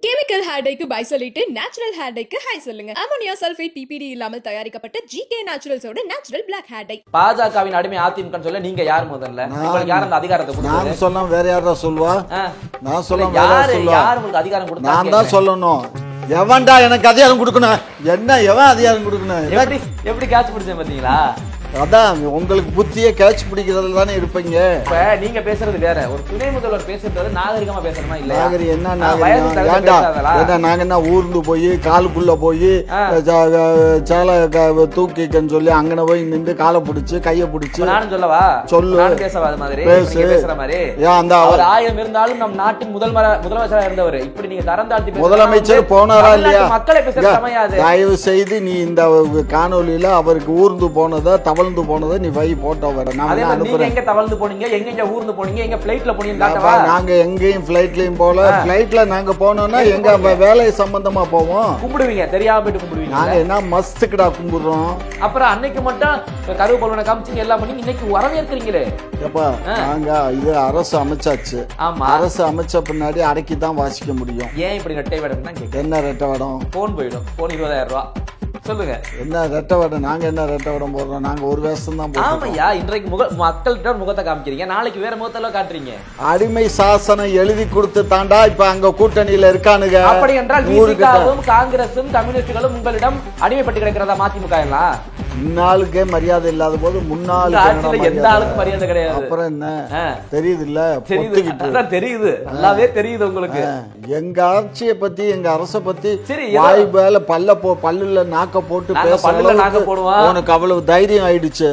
Chemical hair டைக்கு bye சொல்லிட்டு natural hair டைக்கு ஹை சொல்லுங்க. அமோனியா சல்ஃபேட் பிபிடி இல்லாமல் தயாரிக்கப்பட்ட ஜிகே நேச்சுரல்ஸோட நேச்சுரல் பிளாக் ஹேர் டை. பாஜகவின் அடிமை அதிமுக சொல்ல நீங்க யார் முதல்ல? உங்களுக்கு யார் அந்த அதிகாரத்தை கொடுத்தது? நான் சொன்னா வேற யாரா சொல்வா? நான் சொல்ல வேற யாரு சொல்வா? யார் உங்களுக்கு அதிகாரம் கொடுத்தா? நான் தான் சொல்லணும். எவன்டா எனக்கு அதிகாரம் கொடுக்கணும்? என்ன எவன் அதிகாரம் கொடுக்கணும்? எப்படி கேட்ச் பிடிச்சேன் பாத்தீங்களா? அதான் உங்களுக்கு புத்தியே கேட்ச் பிடிக்கிறதுல தானே இருப்பீங்க. இப்ப நீங்க பேசுறது வேற, ஒரு துணை முதல்வர் பேசுறது நாகரிகமா பேசணுமா இல்ல? நாகரிகம் என்ன நாகரிகம்? ஏண்டா நாங்க என்ன ஊர்ந்து போய் காலுக்குள்ள போய் சேலை தூக்கிக்கன்னு சொல்லி அங்கன போய் நின்று காலை பிடிச்சு கைய பிடிச்சு நானும் சொல்லவா? சொல்லு. நானும் பேசவா? அது மாதிரி பேசுற மாதிரி அவர் ஆயிரம் இருந்தாலும் நம் நாட்டின் முதலமைச்சராக இருந்தவர். இப்படி நீங்க தரம் தாழ்த்தி முதலமைச்சர் போனாரா இல்லையா? மக்களை பேச சமையாது. தயவு செய்து நீ இந்த காணொலியில அவருக்கு ஊர்ந்து போனதை தவழ்ந்து போனதை நீ வை போட்டோ வர. நீங்க எங்க தவழ்ந்து போனீங்க, எங்க ஊர்ந்து போனீங்க, எங்க பிளைட்ல போனீங்க? நாங்க எங்கேயும் பிளைட்லயும் போல. பிளைட்ல நாங்க போனோம்னா எங்க வேலை சம்பந்தமா போவோம். கும்பிடுவீங்க, தெரியாம போயிட்டு கும்பிடுவீங்க. நாங்க என்ன மஸ்துக்குடா கும்பிடுறோம். அப்புறம் அன்னைக்கு மட்டும் கருவு பல்வனை காமிச்சிங்க எல்லாம் பண்ணி இன்னைக்கு வரவேற்கிறீங்களே. எப்பா நாங்க இது அரசு அமைச்சாச்சு. ஆமா, அரசு அமைச்ச பின்னாடி அடக்கி தான் வாசிக்க முடியும். ஏன் இப்படி ரெட்டை வேடம் தான் கேட்க? என்ன ரெட்டை வேடம்? போன் போயிடும். போன் 20,000 ரூபாய். சொல்லுங்க என்ன ரெட்டை வேடம்? நாங்க என்ன ரெட்டை வேடம் போடுறோம்? நாங்க ஒரு வேஷம் தான் போடுறோம். ஆமையா, இன்றைக்கு மக்கள்கிட்ட முகத்தை காமிக்கிறீங்க, நாளைக்கு வேற முகத்தெல்லாம் காட்டுறீங்க. அடிமை சாசனம் எழுதி கொடுத்து தாண்டா இப்ப அங்க கூட்டணியில இருக்கானுங்க. அப்படி என்றால் விசிகாவும் காங்கிரசும் கம்யூனிஸ்டுகளும் உங்களிடம் அடிமைப்பட்டு கிடக்கிறதா மதிமுக எல்லாம்? இந்நாளுக்கே மரியாதை இல்லாத போது முன்னாள் எந்த ஆளுக்கும் மரியாதை கிடையாது. அப்புறம் என்ன தெரியுது இல்ல? தெரியுது, நல்லாவே தெரியுது உங்களுக்கு. எங்க ஆட்சியை பத்தி எங்க அரச பத்தி வாய் மேல பல்லுல நாக்க போட்டு பேசுவோம். உனக்கு அவ்வளவு தைரியம் ஆயிடுச்சு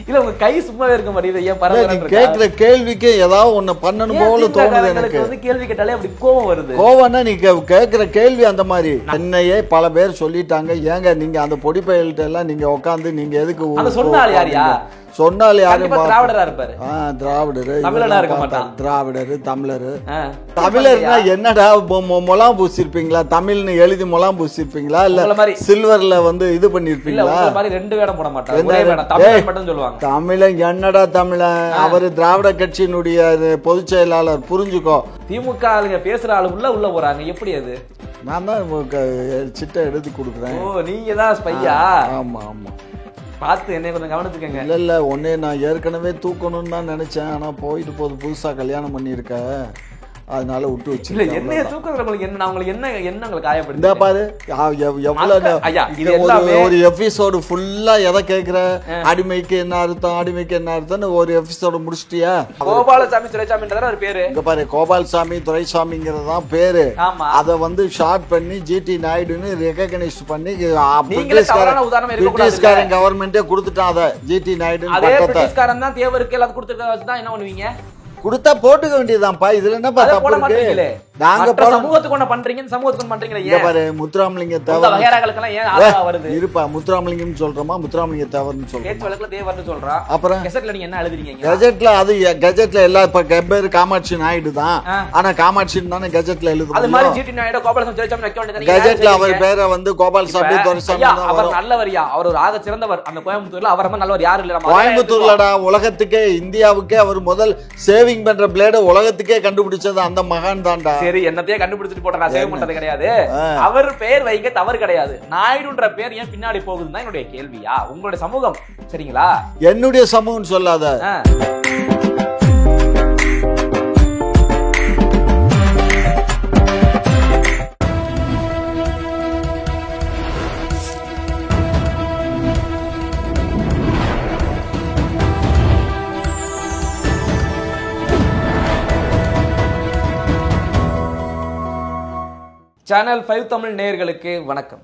இல்ல? உங்க கை சும்மாவே இருக்க மாட்டேங்குது. ஏன் பரவாயில்ல? கேக்குற கேள்விக்கு ஏதாவது ஒண்ணு பண்ணணும் போல தோணுது எனக்கு. கேள்வி கேட்டாலே அப்படி கோவம் வருது. கோவம்னா நீ கேக்குற கேள்வி அந்த மாதிரி. என்னையே பல பேர் சொல்லிட்டாங்க, ஏங்க நீங்க அந்த பொடி பயல்கிட்ட எல்லாம் நீங்க உட்காந்து நீங்க எதுக்கு சொன்னாலும் யாரியா சொன்னாலும் யாரும் திராவிடரா இருப்பாரு. திராவிடரு தமிழனா இருக்க மாட்டான். திராவிடரு தமிழரு. தமிழர்னா என்னடா முலாம் பூசிருப்பீங்களா? தமிழ்னு எழுதி முலாம் பூசிருப்பீங்களா? இல்ல சில்வர்ல வந்து இது பண்ணிருப்பீங்களா? ரெண்டு வேடம் போட மாட்டாங்க. தமிழன் என்னடா தமிழன்? அவரு திராவிட கட்சியினுடைய பொதுச் செயலாளர், புரிஞ்சுக்கோ. திமுக ஆளுங்க பேசுற ஆளு உள்ள போறாங்க. எப்படி அது? நான் தான் சிட்டை எடுத்து கொடுக்குறேன். ஓ, நீங்க தான் ஸ்பையா? ஆமா ஆமா, பார்த்து என்னை கொஞ்சம் கவனிச்சுக்கங்க. இல்ல உன்னே நான் ஏற்கனவே தூக்கணும்னு தான் நினைச்சேன். ஆனா போயிட்டு போது புதுசா கல்யாணம் பண்ணிருக்க, அதனால விட்டு வச்சு. இல்ல என்னைய தூக்குறது உங்களுக்கு என்ன? உங்களுக்கு என்ன உங்களுக்கு காயப்படுது? இந்த பாரு எவ்வளவு ஒரு எபிசோடு ஃபுல்லா எதை கேக்குற? அடிமைக்கு என்ன அர்த்தம், அடிமைக்கு என்ன அர்த்தம்னு ஒரு எபிசோடு முடிச்சிட்டியா? கோபாலசாமி துரைசாமின்றத ஒரு பேரு. இங்க பாரு, கோபாலசாமி துரைசாமிங்கிறதான் பேரு. அத வந்து ஷார்ட் பண்ணி ஜிடி நாயுடுன்னு ரெகக்னைஸ் பண்ணி பிரிட்டிஷ்காரன் கவர்மெண்டே கொடுத்துட்டான். அத ஜிடி நாயுடு பிரிட்டிஷ்காரன் தான் தேவருக்கு எல்லாம் கொடுத்துருக்க வச்சுதான் என்ன பண்ணுவீங்க? கொடுத்தா போட்டுக்க வேண்டியதுதான்ப்பா. இதுல என்ன பார்த்தா நாங்க சமூகத்துக்கு ஒண்ணு பண்றீங்க, சமூகத்துக்கு பண்றீங்களே. ஏன் பாரு, முத்துராமலிங்க தேவர் வருது. இருப்பா, முத்துராமலிங்கம் சொல்றோமா முத்துராமலிங்க தேவர்னு சொல்றோம். அப்புறம் கெசெட்ல நீங்க என்ன எழுதுறீங்க? கெஜெட்ல அது கெஜெட்ல எல்லா இப்ப பேரு காமாட்சி நாயுடு தான். ஆனா காமாட்சி தானே கெஜெட்ல எழுதுறோம். அது மாதிரி ஜிடி நாயுடு கோபாலசாமி துரைசாமி வைக்க வேண்டியது. கெஜெட்ல அவர் பேரை வந்து கோபாலசாமி துரைசாமி. அவர் நல்லவரியா? அவர் ஒரு ஆக சிறந்தவர். அந்த கோயம்புத்தூர்ல அவர் மாதிரி நல்லவர் யாரும் இல்ல. கோயம்புத்தூர்லடா உலகத்துக்கே, இந்தியாவுக்கே அவர் முதல் சேவிங் பண்ற பிளேட உலகத்துக்கே கண்டுபிடிச்சது அந்த மகான் தான்டா. சரி, என்னத்தையே கண்டுபிடிச்சிட்டு போட்ட நான் சேவ் பண்றது கிடையாது. அவர் பெயர் வைக்க தவறு கிடையாது. நாயுடுன்ற பேர் ஏன் பின்னாடி போகுதுன்னு என்னுடைய கேள்வியா? உங்களுடைய சமூகம் சரிங்களா? என்னுடைய சமூகம் சொல்லாத. சேனல் 5 தமிழ் நேயர்களுக்கு வணக்கம்.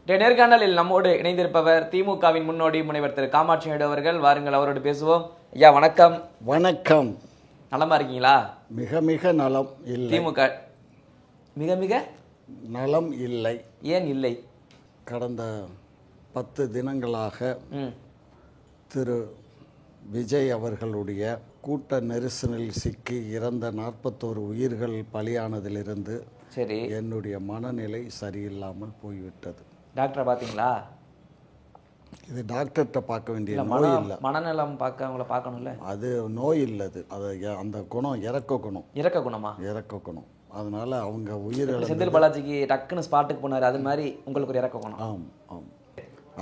நேர்காணலில் நம்மோடு இணைந்திருப்பவர் திமுகவின் முன்னோடி முனைவர் திரு காமாட்சி நாயுடு அவர்கள். வாருங்கள், அவரோடு பேசுவோம். ஐயா வணக்கம். வணக்கம். நலமா இருக்கீங்களா? மிக மிக நலம் இல்லை. திமுக மிக மிக நலம் இல்லை. ஏன் இல்லை? கடந்த 10 தினங்களாக திரு விஜய் அவர்களுடைய கூட்ட நெரிசலில் சிக்கி இறந்த 41 உயிர்கள் பலியானதிலிருந்து சரி என்னுடைய மனநிலை சரியில்லாமல் போய்விட்டது. டாக்டரை பார்த்தீங்களா? இது டாக்டர்கிட்ட பார்க்க வேண்டிய நோய் இல்லை. மனநலம் பார்க்க அவங்கள பார்க்கணும்ல. அது நோய் இல்லது. அது அந்த குணம் இறக்க குணம். இறக்க குணமா? இறக்க குணம். அதனால அவங்க உயிரிழந்த செந்தில் பாலாஜிக்கு டக்குன்னு ஸ்பாட்டுக்கு போனாரு, அது மாதிரி உங்களுக்கு ஒரு இறக்க போனோம். ஆம் ஆம்.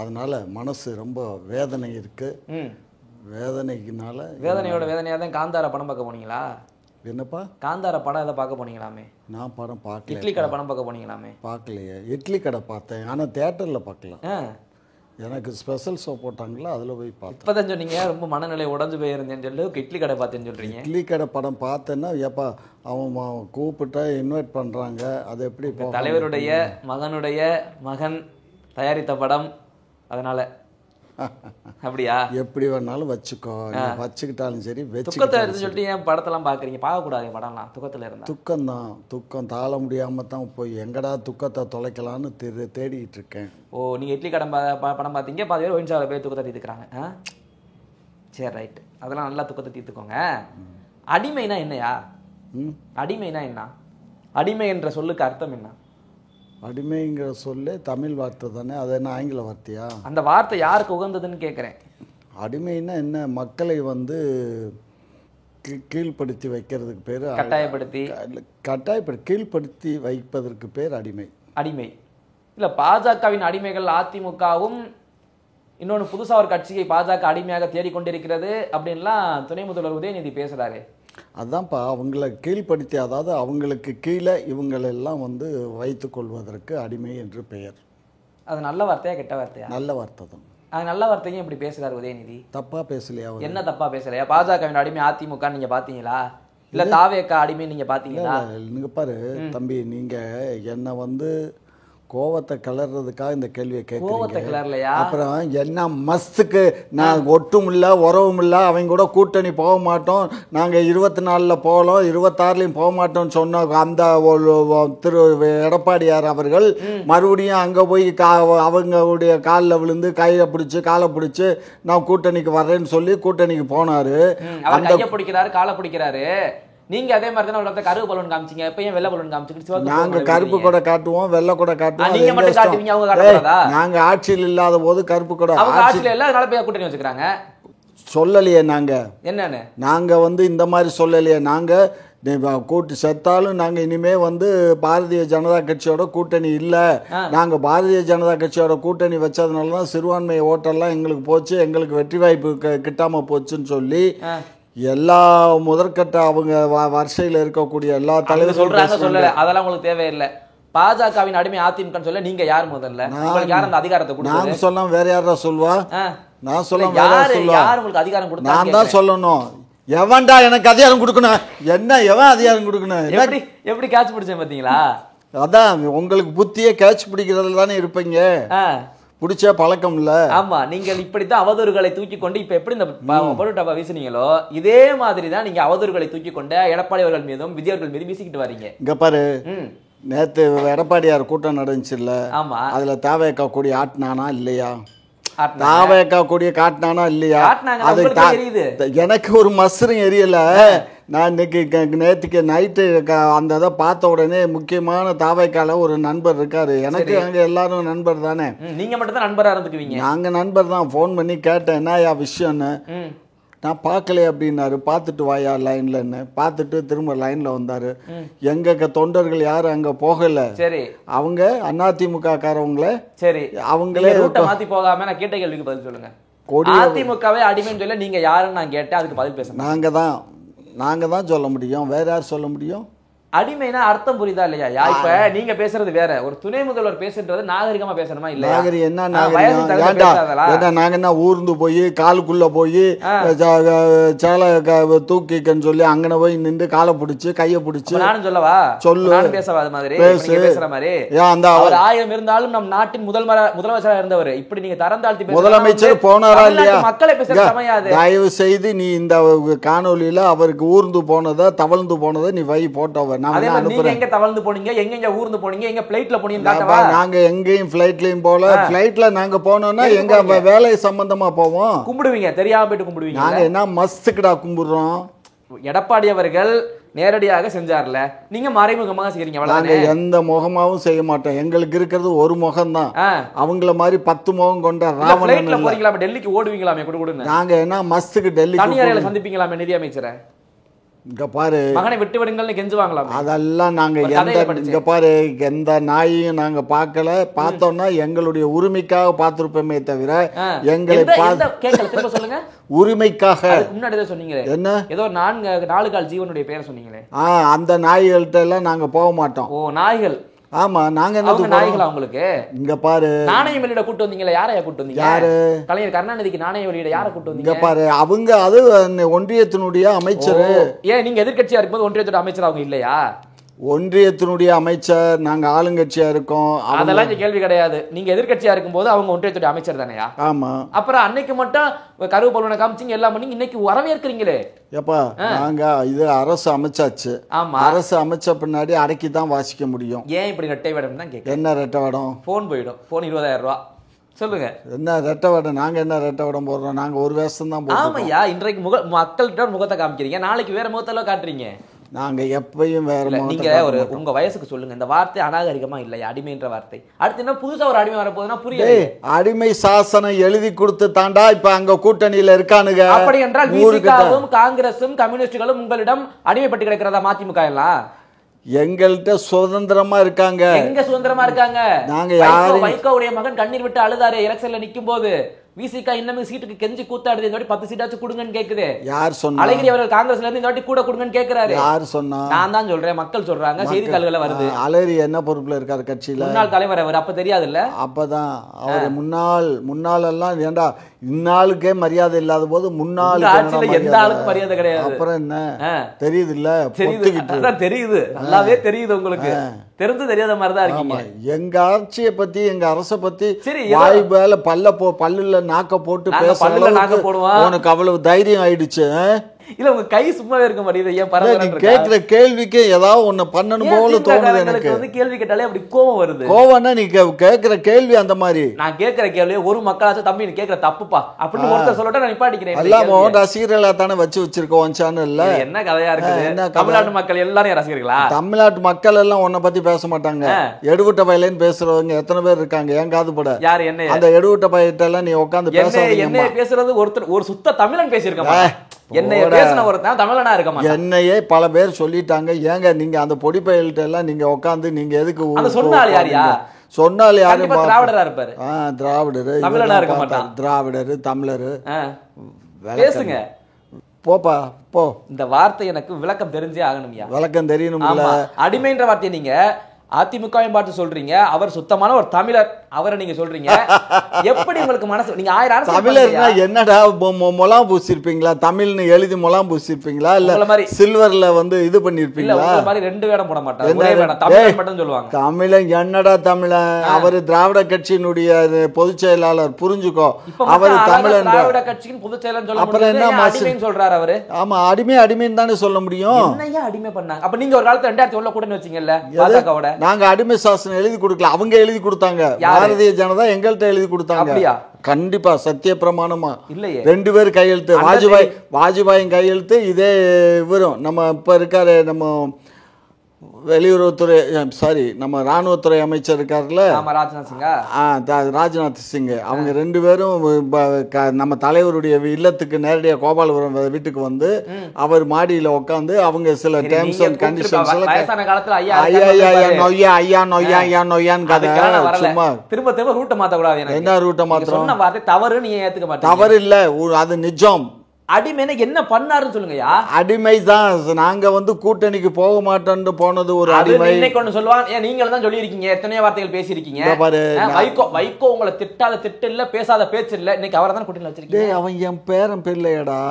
அதனால மனசு ரொம்ப வேதனை இருக்கு. வேதனைக்குனால வேதனையோட வேதனையாக தான் காந்தார படம் பார்க்க போனீங்களா? என்னப்பா காந்தார படம் எதை பார்க்க போனீங்களாமே? நான் படம் பார்க்கல. இட்லி கடை படம் பார்க்க போனீங்களாமே? பார்க்கலையே. இட்லி கடை பார்த்தேன், ஆனால் தேட்டரில் பார்க்கல. எனக்கு ஸ்பெஷல் ஷோ போட்டாங்களா, அதில் போய் பார்த்தேன். இப்போ தான் சொன்னீங்க ரொம்ப மனநிலை உடஞ்சு போயிருந்தேன்னு சொல்லி இட்லி கடை பார்த்தேன்னு சொல்கிறீங்க. இட்லி கடை படம் பார்த்தேன்னா எப்பா அவன் கூப்பிட்டா இன்வைட் பண்ணுறாங்க, அது எப்படி தலைவருடைய மகனுடைய மகன் தயாரித்த படம், அதனால அப்படியா? எப்படி வேணாலும் வச்சுக்கோ, வச்சுக்கிட்டாலும் சரி. துக்கத்தை எடுத்து சொல்லிட்டு ஏன் படத்தெல்லாம் பார்க்குறீங்க? பார்க்கக்கூடாது படம்லாம் துக்கத்தில் இருந்தால். துக்கம்தான், துக்கம் தாழ முடியாமல் தான் போய் எங்கடா துக்கத்தை தொலைக்கலான்னு தேடிக்கிட்டு இருக்கேன். ஓ, நீங்கள் இட்லி கடை படம் பார்த்தீங்க, பாதி பேர் ஒயின்ஷாவில் போய் துக்கத்தை தீர்த்துக்கிறாங்க. சரி ரைட்டு, அதெல்லாம் நல்லா துக்கத்தை தீர்த்துக்கோங்க. அடிமைனா என்னையா? அடிமைனா என்ன? அடிமை என்ற சொல்லுக்கு அர்த்தம் என்ன? அடிமைங்கிற சொல்லே தமிழ் வார்த்தை தானே, அது என்ன ஆங்கில வார்த்தையா? அந்த வார்த்தை யாருக்கு உகந்ததுன்னு கேட்குறேன். அடிமைன்னா என்ன? மக்களை கீழ்ப்படுத்தி வைக்கிறதுக்கு பேர் கீழ்ப்படுத்தி வைப்பதற்கு பேர் அடிமை. அடிமை இல்லை, பாஜகவின் அடிமைகள் அதிமுகவும் இன்னொன்று புதுசாக ஒரு கட்சியை பாஜக அடிமையாக தேடிக்கொண்டிருக்கிறது அப்படின்லாம் துணை முதல்வர் உதயநிதி பேசுகிறாரு. அதான்ப்பா, அவங்கள கீழ்ப்படுத்தி, அதாவது அவங்களுக்கு கீழே இவங்களெல்லாம் வைத்து கொள்வதற்கு அடிமை என்று பெயர். அது நல்ல வார்த்தையா கெட்ட வார்த்தையா? நல்ல வார்த்தை தான். அது நல்ல வார்த்தையும் இப்படி பேசுறாரு உதயநிதி. தப்பா பேசலையா? என்ன தப்பா பேசலையா? பாஜகவின் அடிமை அதிமுக நீங்க பாத்தீங்களா? இல்ல தாவேக்கா அடிமை நீங்க பாத்தீங்களா? நீங்க பாரு தம்பி, நீங்க என்ன கோவத்தை கிளறதுக்காக இந்த கேள்வியை கேட்குறீங்க. அப்புறம் என்ன மஸ்துக்கு நான் ஒட்டும் இல்லை உறவும் இல்லை, அவங்க கூட கூட்டணி போக மாட்டோம், நாங்கள் 24 போகலாம் 26 போக மாட்டோம்னு சொன்ன அந்த திரு எடப்பாடியார் அவர்கள் மறுபடியும் அங்கே போய் அவங்களுடைய காலில் விழுந்து கையை பிடிச்சி காலை பிடிச்சி நான் கூட்டணிக்கு வர்றேன்னு சொல்லி கூட்டணிக்கு போனார். கையை பிடிக்கிறாரு, காலை பிடிக்கிறாரு. நீங்க அதே மாதிரி தானே ஒரு கருப்பு பலூன் காமிச்சீங்க, இப்ப ஏன் வெள்ளை பலூன் காமிச்சிட்டு? நாங்க கருப்பு கூட காட்டுவோம், வெள்ளை கூட காட்டுவோம். நீங்க மட்டும் காட்டுவீங்க, அவங்க காட்டக்கூடாதா? நாங்க ஆட்சியில் இல்லாத போது கருப்பு கூட, அவங்க ஆட்சியில இல்ல, அதனால போய் கூட்டணி வச்சுக்கிறாங்க. சொல்லலையே நாங்க என்னன்னு. நாங்க இந்த மாதிரி சொல்லலையே. நாங்க கூட்டு செத்தாலும் நாங்க இனிமே பாரதிய ஜனதா கட்சியோட கூட்டணி இல்ல, நாங்க பாரதிய ஜனதா கட்சியோட கூட்டணி வச்சதுனாலதான் சிறுபான்மை ஓட்டெல்லாம் எங்களுக்கு போச்சு, எங்களுக்கு வெற்றி வாய்ப்பு கிட்டாம போச்சுன்னு சொல்லி எல்லா முதற்கட்ட அவங்க வரிசையில் இருக்கக்கூடிய எல்லா தலைவரும் சொல்றாங்க. சொல்லல, அதெல்லாம் உங்களுக்கு தேவையில்லை. பாஜகவின் அடிமை அதிமுக சொல்ல நீங்க யார் முதல்ல? உங்களுக்கு யார் அந்த அதிகாரத்தை கொடுத்தது? நான் சொல்லாம வேற யாரா சொல்வா? நான் சொல்ல யார் உங்களுக்கு அதிகாரம் கொடுத்தா? நான் தான் சொல்லணும். எவன்டா எனக்கு அதிகாரம் கொடுக்கணும்? என்ன எவன் அதிகாரம் கொடுக்கணும்? எப்படி கேட்ச் பிடிச்சேன் பாத்தீங்களா? அதான் உங்களுக்கு புத்தியே கேட்ச் பிடிக்கிறதுல தானே இருப்பீங்க, பிடிச்ச பழக்கம் இல்ல. ஆமா, நீங்கள் இப்படித்தான் அவதூறுகளை தூக்கி கொண்டு இப்ப எப்படி இந்த பொருட்டப்பா வீசுனீங்களோ இதே மாதிரி தான் நீங்க அவதூறுகளை தூக்கி கொண்டு எடப்பாடி அவர்கள் மீதும் விஜய் அவர்கள் மீதும் வீசிக்கிட்டு வரீங்க. இங்க பாரு, நேத்து எடப்பாடியார் கூட்டம் நடந்துச்சு இல்ல? ஆமா, அதுல தாவேக்கா கொடி ஆட்டினானா இல்லையா? தாவேக்கா கொடிய காட்டினானா இல்லையா? அது எனக்கு ஒரு மஸ்ரும் எரியல. நான் இன்னைக்கு நேற்றுக்கு நைட்டு அந்த இதை பார்த்த உடனே முக்கியமான தாவைக்கால ஒரு நண்பர் இருக்காரு எனக்கு. அங்கே எல்லாரும் நண்பர் தானே. நீங்க மட்டும் தான் நண்பரா இருந்துக்குவீங்க. நாங்க நண்பர் தான். ஃபோன் பண்ணி கேட்டேன் என்னயா விஷயம்னு. நான் பார்க்கலையே அப்படின்னாரு. பார்த்துட்டு வாயா லைன்ல என்ன பார்த்துட்டு திரும்ப லைன்ல வந்தாரு. எங்க தொண்டர்கள் யாரும் அங்க போகல. சரி, அவங்க அதிமுக காரவங்களே. சரி, அவங்களே ரூட்டை மாத்தி போகாம நான் கேட்ட கேள்விக்கு பதில் சொல்லுங்க. அதிமுகவே அடிமைன்னு சொல்ல நீங்க யாருன்னு நான் கேட்டேன், அதுக்கு பதில் பேசுங்க. நாங்க தான் சொல்ல முடியும், வேற யார் சொல்ல முடியும்? அடிமைனா அர்த்தம் புரியுதா இல்லையா? இப்ப நீங்க பேசுறது வேற, ஒரு துணை முதல்வர் பேசுறது நாகரிகமா பேசணுமா இல்லையா? நாகரிகம் என்ன நாகரிகம்? நாங்க என்ன ஊர்ந்து போய் காலுக்குள்ள போய் சேலை தூக்கிக்கன்னு சொல்லி அங்கன போய் நின்று காலை பிடிச்சு கையை பிடிச்சு நானும் சொல்லவா? சொல்லு, நானும் பேசவா? அது மாதிரி பேசுற மாதிரி அந்த 1000 இருந்தாலும் நம் நாட்டின் முதலமைச்சராக இருந்தவர் இப்படி நீங்க தரம் தாழ்த்தி முதலமைச்சர் போனாரா இல்லையா? மக்களை பேச சமையாது. தயவு செய்து நீ இந்த காணொலியில அவருக்கு ஊர்ந்து போனதை தவழ்ந்து போனதை நீ வை போட்டோவ. எங்க தவழ்ந்து போனீங்க, எங்க ஊர்ந்து போனீங்க, எங்க பிளைட்ல போனீங்க? நாங்க எங்கேயும் பிளைட்லயும் போல. பிளைட்ல நாங்க போனோம்னா எங்க வேலை சம்பந்தமா போவோம். கும்பிடுவீங்க, தெரியாம போயிட்டு கும்பிடுவீங்க. நாங்க என்ன மஸ்துக்குடா கும்பிடுறோம்? எடப்பாடி அவர்கள் நேரடியாக செஞ்சார்ல, நீங்க மறைமுகமாக செய்றீங்க. நாங்க எந்த முகமாவும் செய்ய மாட்டோம். எங்களுக்கு இருக்கிறது ஒரு முகம் தான். அவங்கள மாதிரி 10 முகம் கொண்ட ராவணன். போறீங்களா? டெல்லிக்கு ஓடுவீங்களாமே? கொடுங்க. நாங்க என்ன மஸ்துக்கு டெல்லி தனியாரையில சந்திப்பீங்களாமே நிதி அமைச்சரை? இங்க பாரு, மகனை விட்டு விடுங்கள்னு கெஞ்சுவாங்களாம். அதெல்லாம் நாங்க இங்க பாரு எந்த நாயையும் நாங்க பார்க்கல. பார்த்தோம்னா எங்களுடைய உரிமைக்காக பார்த்திருப்போமே தவிர எங்களை கேட்கல. திரும்ப சொல்லுங்க. உரிமைக்காக. முன்னாடி தான் சொன்னீங்களே என்ன, ஏதோ 4 கால் ஜீவனுடைய பேரை சொன்னீங்களே. அந்த நாய்கள்கிட்ட எல்லாம் நாங்க போக மாட்டோம். ஓ, நாய்கள். ஆமா, நாங்க என்ன நாய்களா உங்களுக்கு? இங்க பாரு, நாணய வெளியிட கூட்டு வந்தீங்களா? யாரையா கூட்டு வந்தீங்க? யாரு? கலைஞர் கருணாநிதிக்கு நாணய வெளியிட யாரை கூட்டு வந்தீங்க? இங்க பாரு, அவங்க அது ஒன்றியத்தினுடைய அமைச்சர். ஏன் நீங்க எதிர்க்கட்சியா இருக்கும்போது ஒன்றியத்தோட அமைச்சர் அவங்க இல்லையா? ஒன்றியத்தினுடைய அமைச்சர், நாங்க ஆளுங்கட்சியா இருக்கோம். அதெல்லாம் கேள்வி கிடையாது. நீங்க எதிர்க்கட்சியா இருக்கும்போது அவங்க ஒன்றியத்துடைய அமைச்சர் தானேயா? ஆமா. அப்புறம் அன்னைக்கு மட்டும் கருவு பலவனை காமிச்சிங்க எல்லாம் பண்ணி இன்னைக்கு வரவேற்கிறீங்களே. எப்பா நாங்க இது அரசு அமைச்சாச்சு. ஆமா, அரசு அமைச்ச பின்னாடி அடக்கி தான் வாசிக்க முடியும். ஏன் இப்படி ரெட்டை வேடம் தான் கேட்க? என்ன ரெட்டை வேடம்? போன் போயிடும். போன் 20,000 ரூபா. சொல்லுங்க. என்ன ரெட்டை வேடம்? நாங்க என்ன ரெட்டை வேடம் போடுறோம்? நாங்க ஒரு வேஷம் தான் போடுறோம். ஆமையா, இன்றைக்கு மக்கள்கிட்ட முகத்தை காமிக்கிறீங்க, நாளைக்கு வேற முகத்தெல்லாம் காட்டுறீங்க. நாங்க எப்பயும் வேற. நீங்க ஒரு உங்க வயசுக்கு சொல்லுங்க, இந்த வார்த்தை அநாகரிகமா இல்லையா? அடிமைன்ற வார்த்தை. அடுத்து என்ன புதுசா ஒரு அடிமை வரப்போகுதுன்னா புரியல. அடிமை சாசனம் எழுதி கொடுத்து தாண்டா இப்ப அங்க கூட்டணியில இருக்கானுங்க. அப்படி என்றால் விசிகாவும் காங்கிரசும் கம்யூனிஸ்டுகளும் உங்களிடம் அடிமைப்பட்டு கிடக்கிறதா மதிமுக எல்லாம்? எங்கள்கிட்ட சுதந்திரமா இருக்காங்க. எங்க சுதந்திரமா இருக்காங்க? நாங்க யாரு? வைகோவுடைய மகன் கண்ணீர் விட்டு அழுதாரு எலெக்ஷன்ல நிக்கும் போது. விசிகா இன்னமே சீட்டுக்கு கெஞ்சி கூத்தாடுது, இந்த வாட்டி 10 சீட்டாச்சும் கொடுங்கன்னு கேக்குது. யார் சொன்னா? அழகிரி அவர்கள் காங்கிரஸ்ல இருந்து இந்த வாட்டி கூட கொடுங்கன்னு கேக்குறாரு. யார் சொன்னா? நான் தான் சொல்றேன், மக்கள் சொல்றாங்க, செய்தித்தாள்கள வருது. அழகிரி என்ன பொறுப்புல இருக்காரு கட்சியில? முன்னாள் தலைவர் அவர். அப்ப தெரியாது இல்ல? அப்பதான் அவர் முன்னாள் எல்லாம் ஏண்டா இந்நாளுக்கே மரியாதை இல்லாத போது முன்னாள் எந்த ஆளுக்கு மரியாதை கிடையாது. அப்புறம் என்ன தெரியுது இல்ல? தெரியுது, நல்லாவே தெரியுது உங்களுக்கு. தெரிஞ்சு தெரியாத மாதிரிதான் இருக்கீங்க. எங்க ஆட்சியை பத்தி, எங்க அரச பத்தி வாய் மேல பல்லுல நாக்க போட்டு பேச உனக்கு அவ்வளவு தைரியம் ஆயிடுச்சு. இல்ல உங்க கை சும்மாவே இருக்க மாட்டேங்குது. ஏன் பரவாயில்ல? கேட்கிற கேள்விக்கு ஏதாவது ஒண்ணு பண்ணணும் போல தோணுது எனக்கு. வந்து கேள்வி கேட்டாலே அப்படி கோவம் வருது. கோவம்னா நீ கேட்கிற கேள்வி அந்த மாதிரி. நான் கேட்கிற கேள்வி ஒரு மக்களாச்சும் தம்பி நீ கேட்கிற தப்புப்பா அப்படின்னு ஒருத்தர் சொல்லட்ட நான் நிப்பாட்டிக்கிறேன். எல்லாம் ரசிகர்களா தானே வச்சிருக்கோம் சேனல்ல. என்ன கதையா இருக்குது? தமிழ்நாட்டு மக்கள் எல்லாரும் ரசிகர்களா? தமிழ்நாட்டு மக்கள் எல்லாம் உன்னை பத்தி பேச மாட்டாங்க. எடுவிட்ட பயிலன்னு பேசுறவங்க எத்தனை பேர் இருக்காங்க? ஏன் காது பட யாரு? என்ன அந்த எடுவிட்ட பயிட்ட எல்லாம் நீ உட்காந்து என்ன பேசுறது? ஒருத்தர் ஒரு சுத்த தமிழன் பேசியிருக்க. என்னையே பல பேர் சொல்லிட்டாங்க. ஏங்க நீங்க அந்த பொடி பயல்கிட்ட எல்லாம் நீங்க உட்காந்து நீங்க எதுக்கு சொன்னாலும் யாரும் திராவிடரா இருப்பாரு. திராவிடரு தமிழரு பேசுங்க. போப்பா போ. இந்த வார்த்தை எனக்கு விளக்கம் தெரிஞ்சே ஆகணும்யா. விளக்கம் தெரியணும். அடிமைன்ற வார்த்தை நீங்க அதிமுகவையும் பார்த்து சொல்றீங்க, அவர் சுத்தமான ஒரு தமிழர் அவரை நீங்க சொல்றீங்க. எப்படி உங்களுக்கு மனசு? நீங்க 1000 தமிழர்னா என்னடா முலாம் பூசிருப்பீங்களா? தமிழ்னு எழுதி முலாம் பூசிருப்பீங்களா? இல்ல சில்வர்ல வந்து இது பண்ணிருப்பீங்களா? மாதிரி 2 வேடம் போட மாட்டாங்க, ஒரே வேடம் தமிழன் மட்டும் சொல்லுவாங்க. தமிழன் என்னடா தமிழன்? அவர் திராவிட கட்சியினுடைய பொதுச் செயலாளர், புரிஞ்சுக்கோ. அவர் தமிழன், திராவிட கட்சியின் பொதுச் செயலாளர் சொல்ல முடியாது. என்ன அடிமைன்னு சொல்றாரு அவரு? ஆமா, அடிமைன்னு தானே சொல்ல முடியும். என்னையா அடிமை பண்ணாங்க? அப்ப நீங்க ஒரு காலத்துல 2001 கூடன்னு வச்சீங்கல்ல பாஜகவோட. நாங்க அடிமை சாசனம் எழுதி கொடுக்கல, அவங்க எழுதி கொடுத்தாங்க. பாரதிய ஜனதா எங்கள்கிட்ட எழுதி கொடுத்தாங்க. கண்டிப்பா சத்திய பிரமாணமா. இல்லையே 2 பேர் கையெழுத்து. வாஜ்பாயின் கையெழுத்து. இதே இவரும் நம்ம இப்ப இருக்காரு, நம்ம வெளியுறவுத்துறை நம்ம ராணுவத்துறை அமைச்சர் இருக்காருல்ல, ராஜ்நாத் சிங். அவங்க 2 பேரும் நம்ம தலைவருடைய இல்லத்துக்கு நேரடியாக கோபாலபுரம் வீட்டுக்கு வந்து அவர் மாடியில உட்காந்து அவங்க சில டேர்ம்ஸ் அண்ட் கண்டிஷன்ஸ் என்ன ரூட்டை மாத்திரம் தவறு இல்ல, அது நிஜம். அடிமைனா என்ன பண்ணாருன்னு சொல்லுங்கயா. அடிமைதான். நாங்க வந்து கூட்டணிக்கு போக மாட்டோம்னு போனது ஒரு அடிமை. இன்னைக்கு ஒன்னு சொல்லுவாங்க, நீங்க தான் சொல்லியிருக்கீங்க, எத்தனையோ வார்த்தைகள் பேசியிருக்கீங்க. வைகோ உங்களை திட்டாத திட்டு இல்ல, பேசாத பேச்சு இல்ல, இன்னைக்கு அவரை தான் கூட்டணியில் வச்சிருக்கீங்க. அவன் என் பேரன் பிள்ளையடா.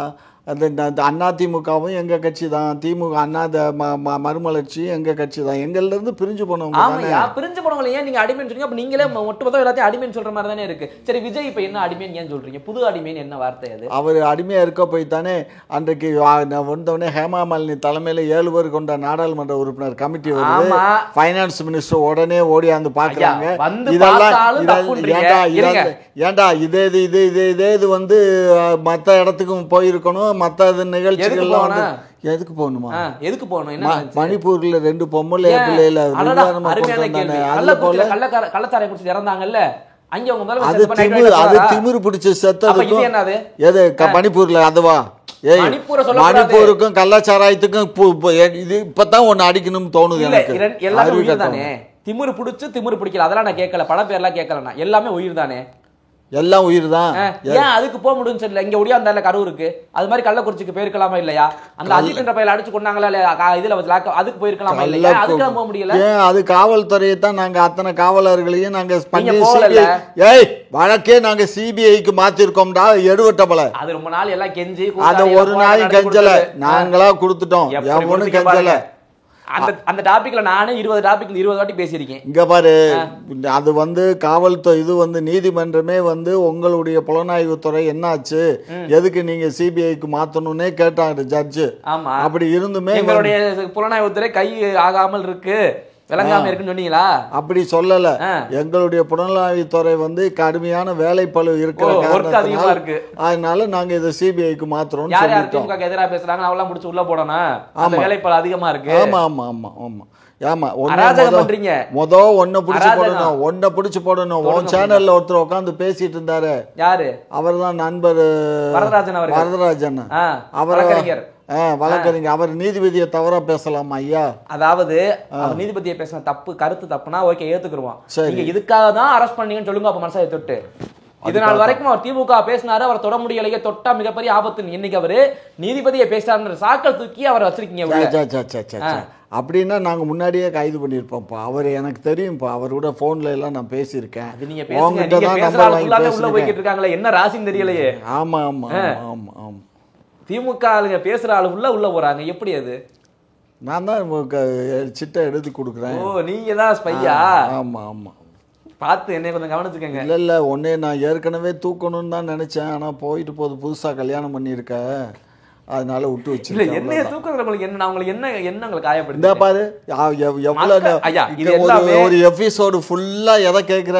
அந்த அதிமுகவும் எங்க கட்சி தான், திமுக அண்ணா மறுமலர்ச்சி எங்க கட்சி தான். எங்கள்ல இருந்து பிரிஞ்சு போனவங்க. பிரிஞ்சு போனவங்க ஏன் நீங்க அடிமைன்னு சொல்றீங்க? அப்ப நீங்களே ஒட்டுமொத்தம் எல்லாத்தையும் அடிமைன்னு சொல்ற மாதிரி தானே இருக்கு. சரி, விஜய் இப்ப என்ன அடிமைன்னு ஏன் சொல்றீங்க? புது அடிமைன்னு என்ன வார்த்தை அது? அவர் அடிமையா இருக்க போய் தானே அன்றைக்கு வந்தவொடனே ஹேமா மாலினி தலைமையில 7 பேர் கொண்ட நாடாளுமன்ற உறுப்பினர் கமிட்டி வருது. பைனான்ஸ் மினிஸ்டர் உடனே ஓடியாந்து பாக்குறாங்க. ஏண்டா இதே இது வந்து மத்த இடத்துக்கும் போயிருக்கணும். மத்த நிகழ்ச்சிகள்லாம் எதுக்கு போகணுமா? எதுக்கு போகணும்? மணிப்பூர்ல 2 பொம்பளை பிள்ளைல கள்ளச்சாராயம் குடிச்சு இறந்தாங்கல்ல, அது திமிரு பிடிச்ச செத்தது. எது மணிப்பூர்ல அதுவா? மணிப்பூருக்கும் கள்ளச்சாராயத்துக்கும் இது இப்பதான் ஒண்ணு அடிக்கணும்னு தோணுது எனக்கு. எல்லாமே உயிர் தானே. திமிரு பிடிச்சு திமிரு பிடிக்கல அதெல்லாம் நான் கேட்கல, பல பேர்லாம் கேட்கல, நான் எல்லாமே உயிர் தானே. எல்லாம் உயிர் தான். ஏன் அதுக்கு போக முடியும்னு சொல்லல, இங்க ஒடியாந்தால கரூருக்கு அது மாதிரி கள்ளக்குறிச்சிக்கு போயிருக்கலாமா இல்லையா? அந்த அஜித் என்ற பையில அடிச்சு கொண்டாங்களா இதுல அதுக்கு போயிருக்கலாமா இல்லையா? அதுக்கு போக முடியல. ஏன் அது காவல்துறையை தான் நாங்க அத்தனை காவலர்களையும் நாங்க ஏய் வழக்கே நாங்க சிபிஐக்கு மாத்திருக்கோம்டா எடுவட்டபல. அது ரொம்ப நாள் எல்லாம் கெஞ்சி அத ஒரு நாள் கெஞ்சல, நாங்களா கொடுத்துட்டோம், எவனும் கெஞ்சல. அந்த டாபிக்ல நானே 20 டாபிக் 20 வாட்டி பேசியிருக்கேன். இங்க பாரு, அது காவல்துறை இது நீதிமன்றமே உங்களுடைய புலனாய்வுத்துறை என்னாச்சு, எதுக்கு நீங்க சிபிஐக்கு மாத்தணும்னே கேட்டாங்க ஜட்ஜு. ஆமா, அப்படி இருந்துமே எங்களுடைய புலனாய்வுத்துறை கை ஆகாமல் இருக்கு, விளங்காம இருக்குன்னு சொன்னீங்களா? அப்படி சொல்லல. எங்களுடைய புலனாய்வுத்துறை கடுமையான வேலைப்பளு இருக்கிற காரணத்தினால இருக்கு, அதனால நாங்க இதை சிபிஐக்கு மாத்துறோம். யார் யார் திமுக எதிராக பேசுறாங்க அவெல்லாம் முடிச்சு உள்ள போடணும், அந்த வேலைப்பளு அதிகமா இருக்கு. ஆமா ஆமா ஆமா ஆமா ஆமா. ஒன்ன பிடிச்சு போடணும். உன் சேனல்ல ஒருத்தர் உட்காந்து பேசிட்டு இருந்தாரு, யாரு? அவர் தான் நண்பர் வரதராஜன். வழக்கறிஞர். அவர் நீதிபதியை தவறா பேசலாமா ஐயா? அதாவது நீதிபதியை பேசின தப்பு கருத்து தப்புனா ஓகே ஏத்துக்குருவோம். நீங்க இதுக்காக தான் அரெஸ்ட் பண்ணீங்கன்னு சொல்லுங்க. அப்ப மனசாயை தொட்டு இதனால் வரைக்கும் அவர் திமுக பேசினாரு, அவர் தொட முடியலையே, தொட்டா மிகப்பெரிய ஆபத்து. இன்னைக்கு அவரு நீதிபதியை பேசினார் சாக்கள் தூக்கி அவர் வச்சிருக்கீங்க. அப்படின்னா நாங்க முன்னாடியே கைது பண்ணிருப்போம்ப்பா. அவர் எனக்கு தெரியும்ப்பா, அவரோட போன்ல எல்லாம் நான் பேசியிருக்கேன். என்ன ராசின்னு தெரியலையே. ஆமா ஆமா ஆமா ஆமா. திமுக ஆளுங்க பேசுற ஆளு உள்ள போறாங்க, எப்படி அது? நான் தான் சிட்டை எழுதி கொடுக்குறேன். ஓ, நீங்க தான் ஸ்பையா? ஆமா ஆமா. பார்த்து என்னை கொஞ்சம் கவனிச்சுக்கங்க. இல்ல உன்னே நான் ஏற்கனவே தூக்கணும்னு தான் நினைச்சேன், ஆனா போயிட்டு போது புதுசா கல்யாணம் பண்ணிருக்க, அதனால விட்டு வச்சு. இல்ல என்ன தூக்குறது உங்களுக்கு என்ன, உங்களுக்கு என்ன உங்களுக்கு காயப்படுது? இந்த பாரு எவ்வளவு ஒரு எபிசோடு ஃபுல்லா எதை கேக்குற,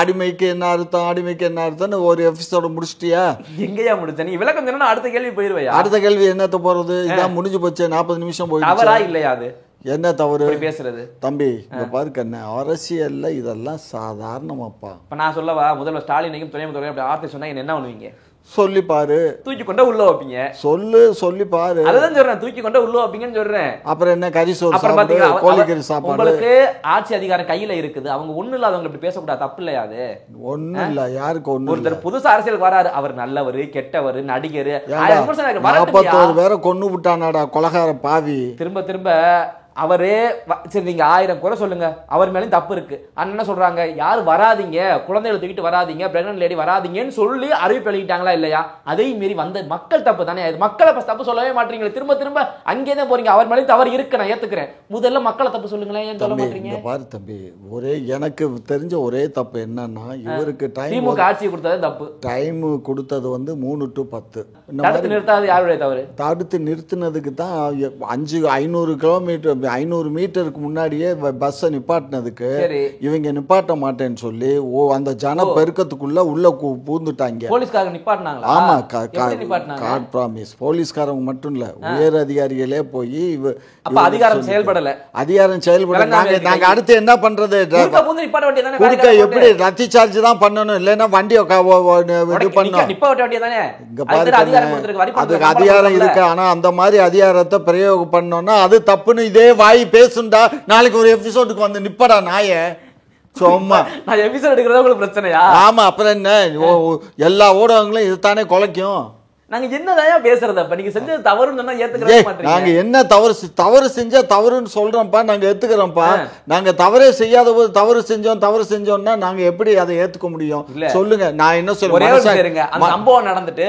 அடிமைக்கு என்ன அர்த்தம், அடிமைக்கு என்ன அர்த்தம்னு ஒரு எபிசோடு முடிச்சிட்டியா? எங்கயா முடிச்ச? நீ விளக்கம் சொன்னா அடுத்த கேள்வி போயிருவையா? அடுத்த கேள்வி என்னத்த போறது? இதான் முடிஞ்சு போச்சு, 40 நிமிஷம் போயிடுச்சு. அவரா இல்லையா அது? என்ன தவறு பேசுறது? தம்பி இங்க பாரு கண்ணு, அரசியல்ல இதெல்லாம் சாதாரணமாப்பா. இப்ப நான் சொல்லவா, முதல்வர் ஸ்டாலினையும் துணை முதல்வர் அப்படி ஆர்த்தி சொன்னா என்ன பண்ணுவீங்க? சொல்லி பாரு. தூக்கி கொண்ட உள்ள வைப்பீங்க. சொல்லி பாரு. அதான் சொல்றேன், தூக்கி கொண்ட உள்ள வைப்பீங்கன்னு சொல்றேன். அப்புறம் என்ன கறி சோறு சாப்பிடு, கோழிக்கறி சாப்பாடு. உங்களுக்கு ஆட்சி அதிகாரம் கையில இருக்குது, அவங்க ஒண்ணு இல்லாதவங்க இப்படி பேசக்கூடாது, தப்பு இல்லையா? அது ஒண்ணும் இல்ல, யாருக்கு ஒண்ணு. ஒருத்தர் புதுசா அரசியலுக்கு வராரு, அவர் நல்லவர் கெட்டவர் நடிகர், 41 பேரை கொன்னு விட்டானாடா கொலகார பாவி. திரும்ப அவரே சரி நீங்க 1000 குறை சொல்லுங்க, அவர் மேலும் தப்பு இருக்கு. என்ன சொல்றாங்க, யாரும் வராதிங்க, குழந்தைகளை தூக்கிட்டு வராதிங்க, பிரெக்னன்ட் லேடி வராதிங்கன்னு சொல்லி அறிவிப்பு வெளியிட்டாங்களா இல்லையா? அதே மீறி வந்த மக்கள் தப்பு தானே. மக்களை தப்பு சொல்லவே மாட்டீங்க, திரும்ப அங்கே தான் போறீங்க. அவர் மேலும் தவறு இருக்கு, நான் ஏத்துக்கிறேன். முதல்ல மக்களை தப்பு சொல்லுங்களேன், ஏன் சொல்ல மாட்டீங்க? பாரு தம்பி, எனக்கு தெரிஞ்ச ஒரே தப்பு என்னன்னா, இவருக்கு திமுக ஆட்சி கொடுத்தது தப்பு. டைம் கொடுத்தது 3 to 10. தடுத்து நிறுத்தாது யாருடைய தவறு? தடுத்து நிறுத்தினதுக்கு தான் 500 கிலோமீட்டர் 500 மீட்டருக்கு முன்னாடியே பஸ்ஸை நிப்பாட்டினதுக்கு இவங்க நிப்பாட்ட மாட்டேன்னு சொல்லி அந்த ஜன பெருக்கத்துக்குள்ள உள்ள பூந்துட்டாங்க. போலீஸ்காரங்க நிப்பாட்டினாங்களா? ஆமா, கார்ட் ப்ராமிஸ். போலீஸ்காரங்க மட்டும் இல்ல, உயர் அதிகாரிகளே போய் அதிகாரம் செயல்படல. நாங்க அடுத்து என்ன பண்றது? குறுக்க எப்படி ரத்தி சார்ஜ் தான் பண்ணணும், இல்லைன்னா வண்டியை இது பண்ணணும். அதுக்கு அதிகாரம் இருக்கு, ஆனா அந்த மாதிரி அதிகாரத்தை பிரயோகம் பண்ணோம்னா அது தப்புன்னு இதே வாய் பேசுண்டா. நாளைக்கு ஒரு எபிசோடுக்கு வந்து நிப்படா நாய சும்மா. நான் எபிசோட் எடுக்கிறதா உங்களுக்கு பிரச்சனையா? ஆமா, அப்புறம் என்ன, எல்லா ஊடகங்களும் இதுதானே குலைக்கும். நாங்க என்னதான் பேசுறது? அப்ப நீங்க செஞ்சது தவறுன்னு சொன்னா ஏத்துக்கவே மாட்டீங்க. நாங்க என்ன தவறு செஞ்சா தவறுன்னு சொல்றோம்ப்பா, நாங்க ஏத்துக்கிறோம்ப்பா. நாங்க தவறே செய்யாத போது தவறு செஞ்சோம்னா நாங்க எப்படி அதை ஏத்துக்க முடியும்? சொல்லுங்க. நான் என்ன சொல்றேன், அந்த சம்பவம் நடந்துட்டு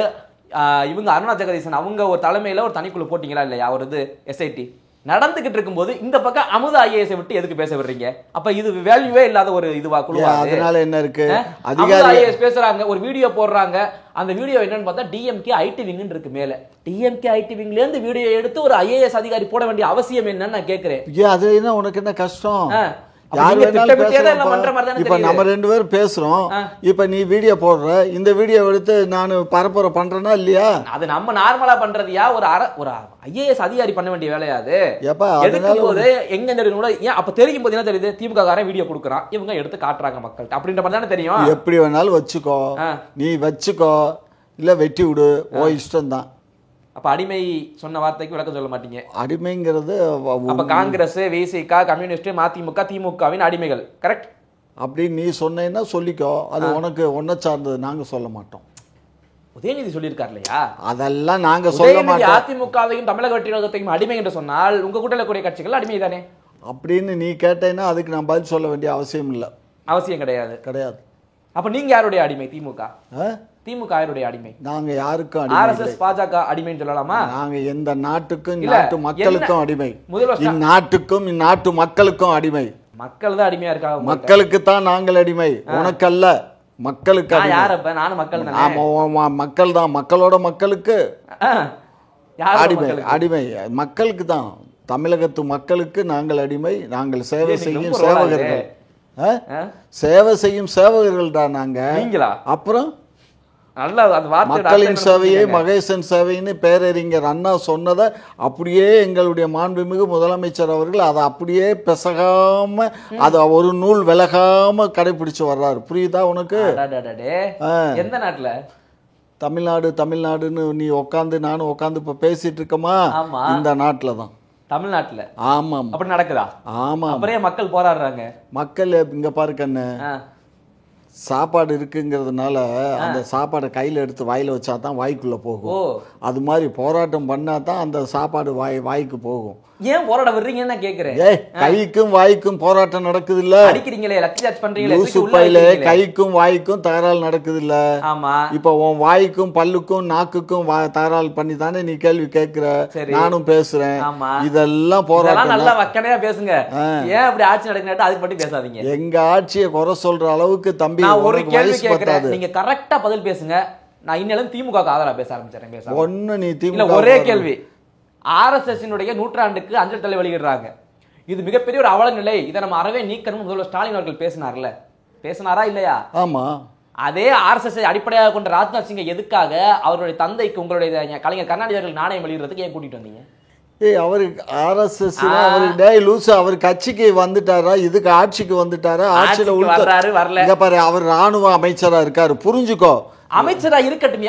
இவங்க அருணா ஜெகதீசன் அவங்க ஒரு தலைமையில ஒரு தனிக்குழு போட்டீங்களா இல்லையா? ஒரு இது SIT நடந்துகிட்டு இருக்கும்போது இந்த பக்கம் அமுதா IAS விட்டு எதுக்கு பேச விடுறீங்க? அப்ப இது வேல்யூவே இல்லாத ஒரு இதுவா குழுவா? அதனால என்ன இருக்கு? அமுதா IAS பேசுறாங்க, ஒரு வீடியோ போடுறாங்க. அந்த வீடியோ என்னன்னு பார்த்தா DMK IT விங்னு இருக்கு மேல. DMK IT விங்ல இருந்து வீடியோ எடுத்து ஒரு IAS அதிகாரி போட வேண்டிய அவசியம் என்னன்னு நான் கேக்குறேன். அது என்ன உனக்கு என்ன கஷ்டம்? இப்ப நம்ம 2 பேரும் பேசுறோம், இப்ப நீ வீடியோ போடுற, இந்த வீடியோ எடுத்து நான் பரப்புரை பண்றேன்னா இல்லையா? அது நம்ம நார்மலா பண்றதுயா? ஒரு IAS அதிகாரி பண்ண வேண்டிய வேலையாது. எடுக்கும்போது எங்க ஏன் அப்ப தெரியும் போது என்ன தெரியுது? திமுக காரன் வீடியோ கொடுக்குறான், இவங்க எடுத்து காட்டுறாங்க மக்கள்கிட்ட அப்படின்ற மாதிரி தானே தெரியும். எப்படி வேணாலும் வச்சுக்கோ, நீ வச்சுக்கோ, இல்ல வெட்டி விடு, ஓ இஷ்டம் தான். அப்ப அடிமை சொன்ன வார்த்தைக்கு விளக்கம் சொல்ல மாட்டீங்க. அடிமைங்கிறது அப்ப காங்கிரஸ், விசிக, கம்யூனிஸ்ட், மதிமுக, திமுகவின் அடிமைகள், கரெக்ட்? அப்படின்னு நீ சொன்னேன்னா சொல்லிக்கோ, அது உனக்கு ஒன்றை சார்ந்தது, நாங்க சொல்ல மாட்டோம். உதயநிதி சொல்லியிருக்காரு இல்லையா, அதெல்லாம் நாங்க சொல்ல மாட்டோம். அதிமுகவையும் தமிழக வெற்றி கழகத்தையும் அடிமை என்று சொன்னால் உங்க கூட்டல கூடிய கட்சிகள் அடிமை தானே அப்படின்னு நீ கேட்டேன்னா அதுக்கு நான் பதில் சொல்ல வேண்டிய அவசியம் இல்லை. அவசியம் கிடையாது. கிடையாது. அப்ப நீங்க யாருடைய அடிமை? திமுக. திமுக யாருடைய அடிமை? நாங்க யாருக்கும் அடிமை. RSS பாஜக அடிமைன்னு சொல்லலாமா? நாங்க எந்த நாட்டுக்கும் நாட்டு மக்களுக்கும் அடிமை. இந்நாட்டுக்கும் இந்நாட்டு மக்களுக்கும் அடிமை. மக்கள் தான் அடிமையா இருக்காங்க. மக்களுக்கு தான் நாங்கள் அடிமை, உனக்கல்ல. மக்களுக்கு யாரப்ப? நானும் மக்கள் தானே. ஆமா, மக்கள் தான். மக்களோட மக்களுக்கு அடிமை. அடிமை மக்களுக்கு தான். தமிழகத்து மக்களுக்கு நாங்கள் அடிமை. நாங்கள் சேவை செய்யும் சேவகர்கள். சேவை செய்யும் சேவகர்கள் தான் நாங்க. அப்புறம் மக்களின் சேவையை மகேசன் சேவைன்னு பேரறிஞர் அண்ணா சொன்னதை அப்படியே எங்களுடைய மாண்புமிகு முதலமைச்சர் அவர்கள் அதை அப்படியே பெசகாம அதை ஒரு நூல் விலகாம கடைபிடிச்சு வர்றாரு. புரியுதா உனக்கு? எந்த நாட்டுல? தமிழ்நாடு. தமிழ்நாடுன்னு நீ உட்காந்து நானும் உட்காந்து இப்ப பேசிட்டு இருக்கோமா, இந்த நாட்டுல தான். தமிழ்நாட்டுல? ஆமா. அப்படி நடக்குதா? ஆமா. அப்புறம் மக்கள் போராடுறாங்க. மக்கள் இங்க பாரு கண்ணு, சாப்பாடு இருக்குங்கிறதுனால அந்த சாப்பாடை கையில் எடுத்து வாயில் வச்சா தான் வாய்க்குள்ளே போகும். அது மாதிரி போராட்டம் பண்ணா தான் அந்த சாப்பாடு வாய்க்கு போகும். ஏன் போராட வர்றீங்கன்னு நான் கேக்குறேன். கைக்கும் வாய்க்கும் போராட்டம் நடக்குது இல்ல? அடிக்கிறீங்களே, லத்தி சார்ஜ் பண்றீங்களே, கைக்கும் வாய்க்கும் தகராறு நடக்குது இல்ல? ஆமா. இப்ப உன் வாய்க்கும் பல்லுக்கும் நாக்குக்கும் தகராறு பண்ணி தானே நீ கேள்வி கேட்கிற, நானும் பேசுறேன். இதெல்லாம் போராட்டம். நல்லா வக்கனையா பேசுங்க. ஏன் அப்படி ஆட்சி நடக்குது அதுக்கு பத்தி பேசாதீங்க. எங்க ஆட்சியை குறை சொல்ற அளவுக்கு தம்பி ஒரு கேள்வி கேட்கிறேன், நீங்க கரெக்டா பதில் பேசுங்க. நான் இன்னும் திமுக ஆதரவா பேச ஆரம்பிச்சிடறேன். ஒண்ணு நீ திமுக. ஒரே கேள்வி, RSS நூற்றாண்டுக்கு அஞ்சல் தலை வெளியிடுறாங்க. இது மிகப்பெரிய ஒரு அவல நிலை, இதை நம்ம அறவே நீக்கணும் முதல்வர் ஸ்டாலின் அவர்கள் பேசினார்ல, பேசினாரா இல்லையா? ஆமா. அதே RSS அடிப்படையாக கொண்ட ராஜ்நாத் சிங்கை எதுக்காக அவருடைய தந்தைக்கு உங்களுடைய கலைஞர் கருணாநிதி அவர்கள் நாணயம் வெளியிடுறதுக்கு ஏன் கூட்டிட்டு வந்தீங்க? அவருக்கு RSS லூசு, அவர் கட்சிக்கு வந்துட்டாரா, இதுக்கு ஆட்சிக்கு வந்துட்டாரா? ஆட்சியில வரல பாரு, அவர் ராணுவ அமைச்சரா இருக்காரு, புரிஞ்சுக்கோ. அமைச்சரா இருக்கட்டும்,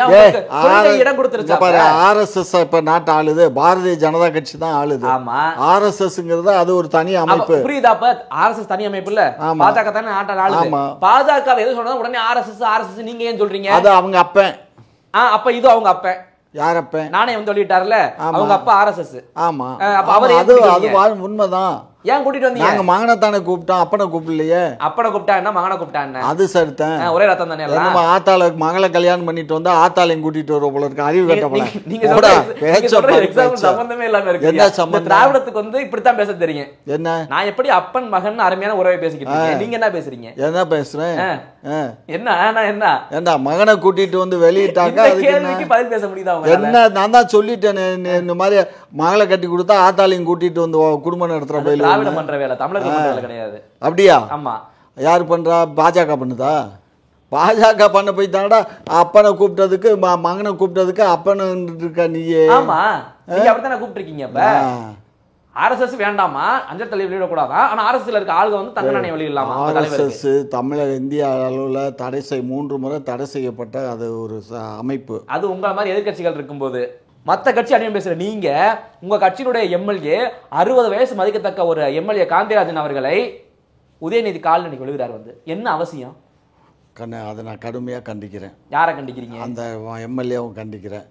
இடம் கொடுத்துருச்சு. RSS இப்ப நாட்டு ஆளுது பாரதிய ஜனதா கட்சி தான் ஆளுது. RSSங்கிறது அது ஒரு தனி அமைப்பு. புரியுதா? RSS தனி அமைப்பு இல்ல, பாஜக தானே நாட்டு ஆளுது. பாஜக எது சொன்னா உடனே RSS நீங்க ஏன் சொல்றீங்க? அது அவங்க அப்பன். அப்ப இது அவங்க அப்பன். யார் அப்ப? நானே வந்து சொல்லிட்டாருல, அவங்க அப்பா RSS. ஆமா. அப்ப அவர் அது உண்மைதான். ஏன் கூட்டிட்டு வந்தீங்க? நாங்க மகனத்தானே கூப்பிட்டோம், அப்பனை கூப்பிடலையே. அப்பனை கூப்பிட்டா என்ன, மகனை கூப்பிட்டா என்ன? அது சரிதான், ஒரே ரத்தம் தானே. நம்ம ஆத்தால மகளை கல்யாணம் பண்ணிட்டு வந்தா ஆத்தாலையும் கூட்டிட்டு வர போல இருக்கு. அறிவு கட்டப்பல. நீங்க சம்பந்தமே இல்லாம இருக்கு. என்ன சம்பந்தம்? திராவிடத்துக்கு வந்து இப்படித்தான் பேச தெரியும். என்ன நான் எப்படி அப்பன் மகன் அருமையான உறவை பேசிக்கிட்டு இருக்கேன், நீங்க என்ன பேசுறீங்க? என்ன பேசுறேன்? என்ன மகனை கூட்டிட்டு வந்து வெளியிட்டாங்க, அதுக்கு பதில் பேச முடியுதா? என்ன நான் தான் சொல்லிட்டேன், இந்த மாதிரி மகளை கட்டி கொடுத்தா ஆத்தாலையும் கூட்டிட்டு வந்து குடும்பம் நடத்துற போயில பண்ற வேலை தமிழர்கள் பண்ற வேலை கிடையாது. அப்படியா? ஆமா. யாரு பண்றா? பாஜக பண்ணுதா? பாஜக பண்ண போய் தானடா அப்பனை கூப்பிட்டதுக்கு மகனை கூப்பிட்டதுக்கு அப்பனு இருக்க நீயே. ஆமா, நீங்க அப்படித்தானே கூப்பிட்டு இருக்கீங்க. அப்ப RSS வேண்டாமா, அஞ்சல் தலை வெளியிடக்கூடாதா? ஆனா RSSல இருக்க ஆளுங்க வந்து தங்க நாணயம் வெளியிடலாமா? RSS தமிழக இந்திய அளவுல 3 முறை தடை செய்யப்பட்ட அது ஒரு அமைப்பு. அது உங்களை மாதிரி எதிர்கட்சிகள் இருக்கும்போது மற்ற கட்சி அடிமை பேசுற நீங்க, உங்க கட்சியினுடைய MLA 60 வயசு மதிக்கத்தக்க ஒரு MLA காந்திராஜன் அவர்களை உதயநிதி காலில் இன்னைக்கு விழுகிறார். வந்து என்ன அவசியம்? அதை நான் கடுமையாக கண்டிக்கிறேன். யாரை கண்டிக்கிறீங்க? அந்த MLAவும் கண்டிக்கிறேன்.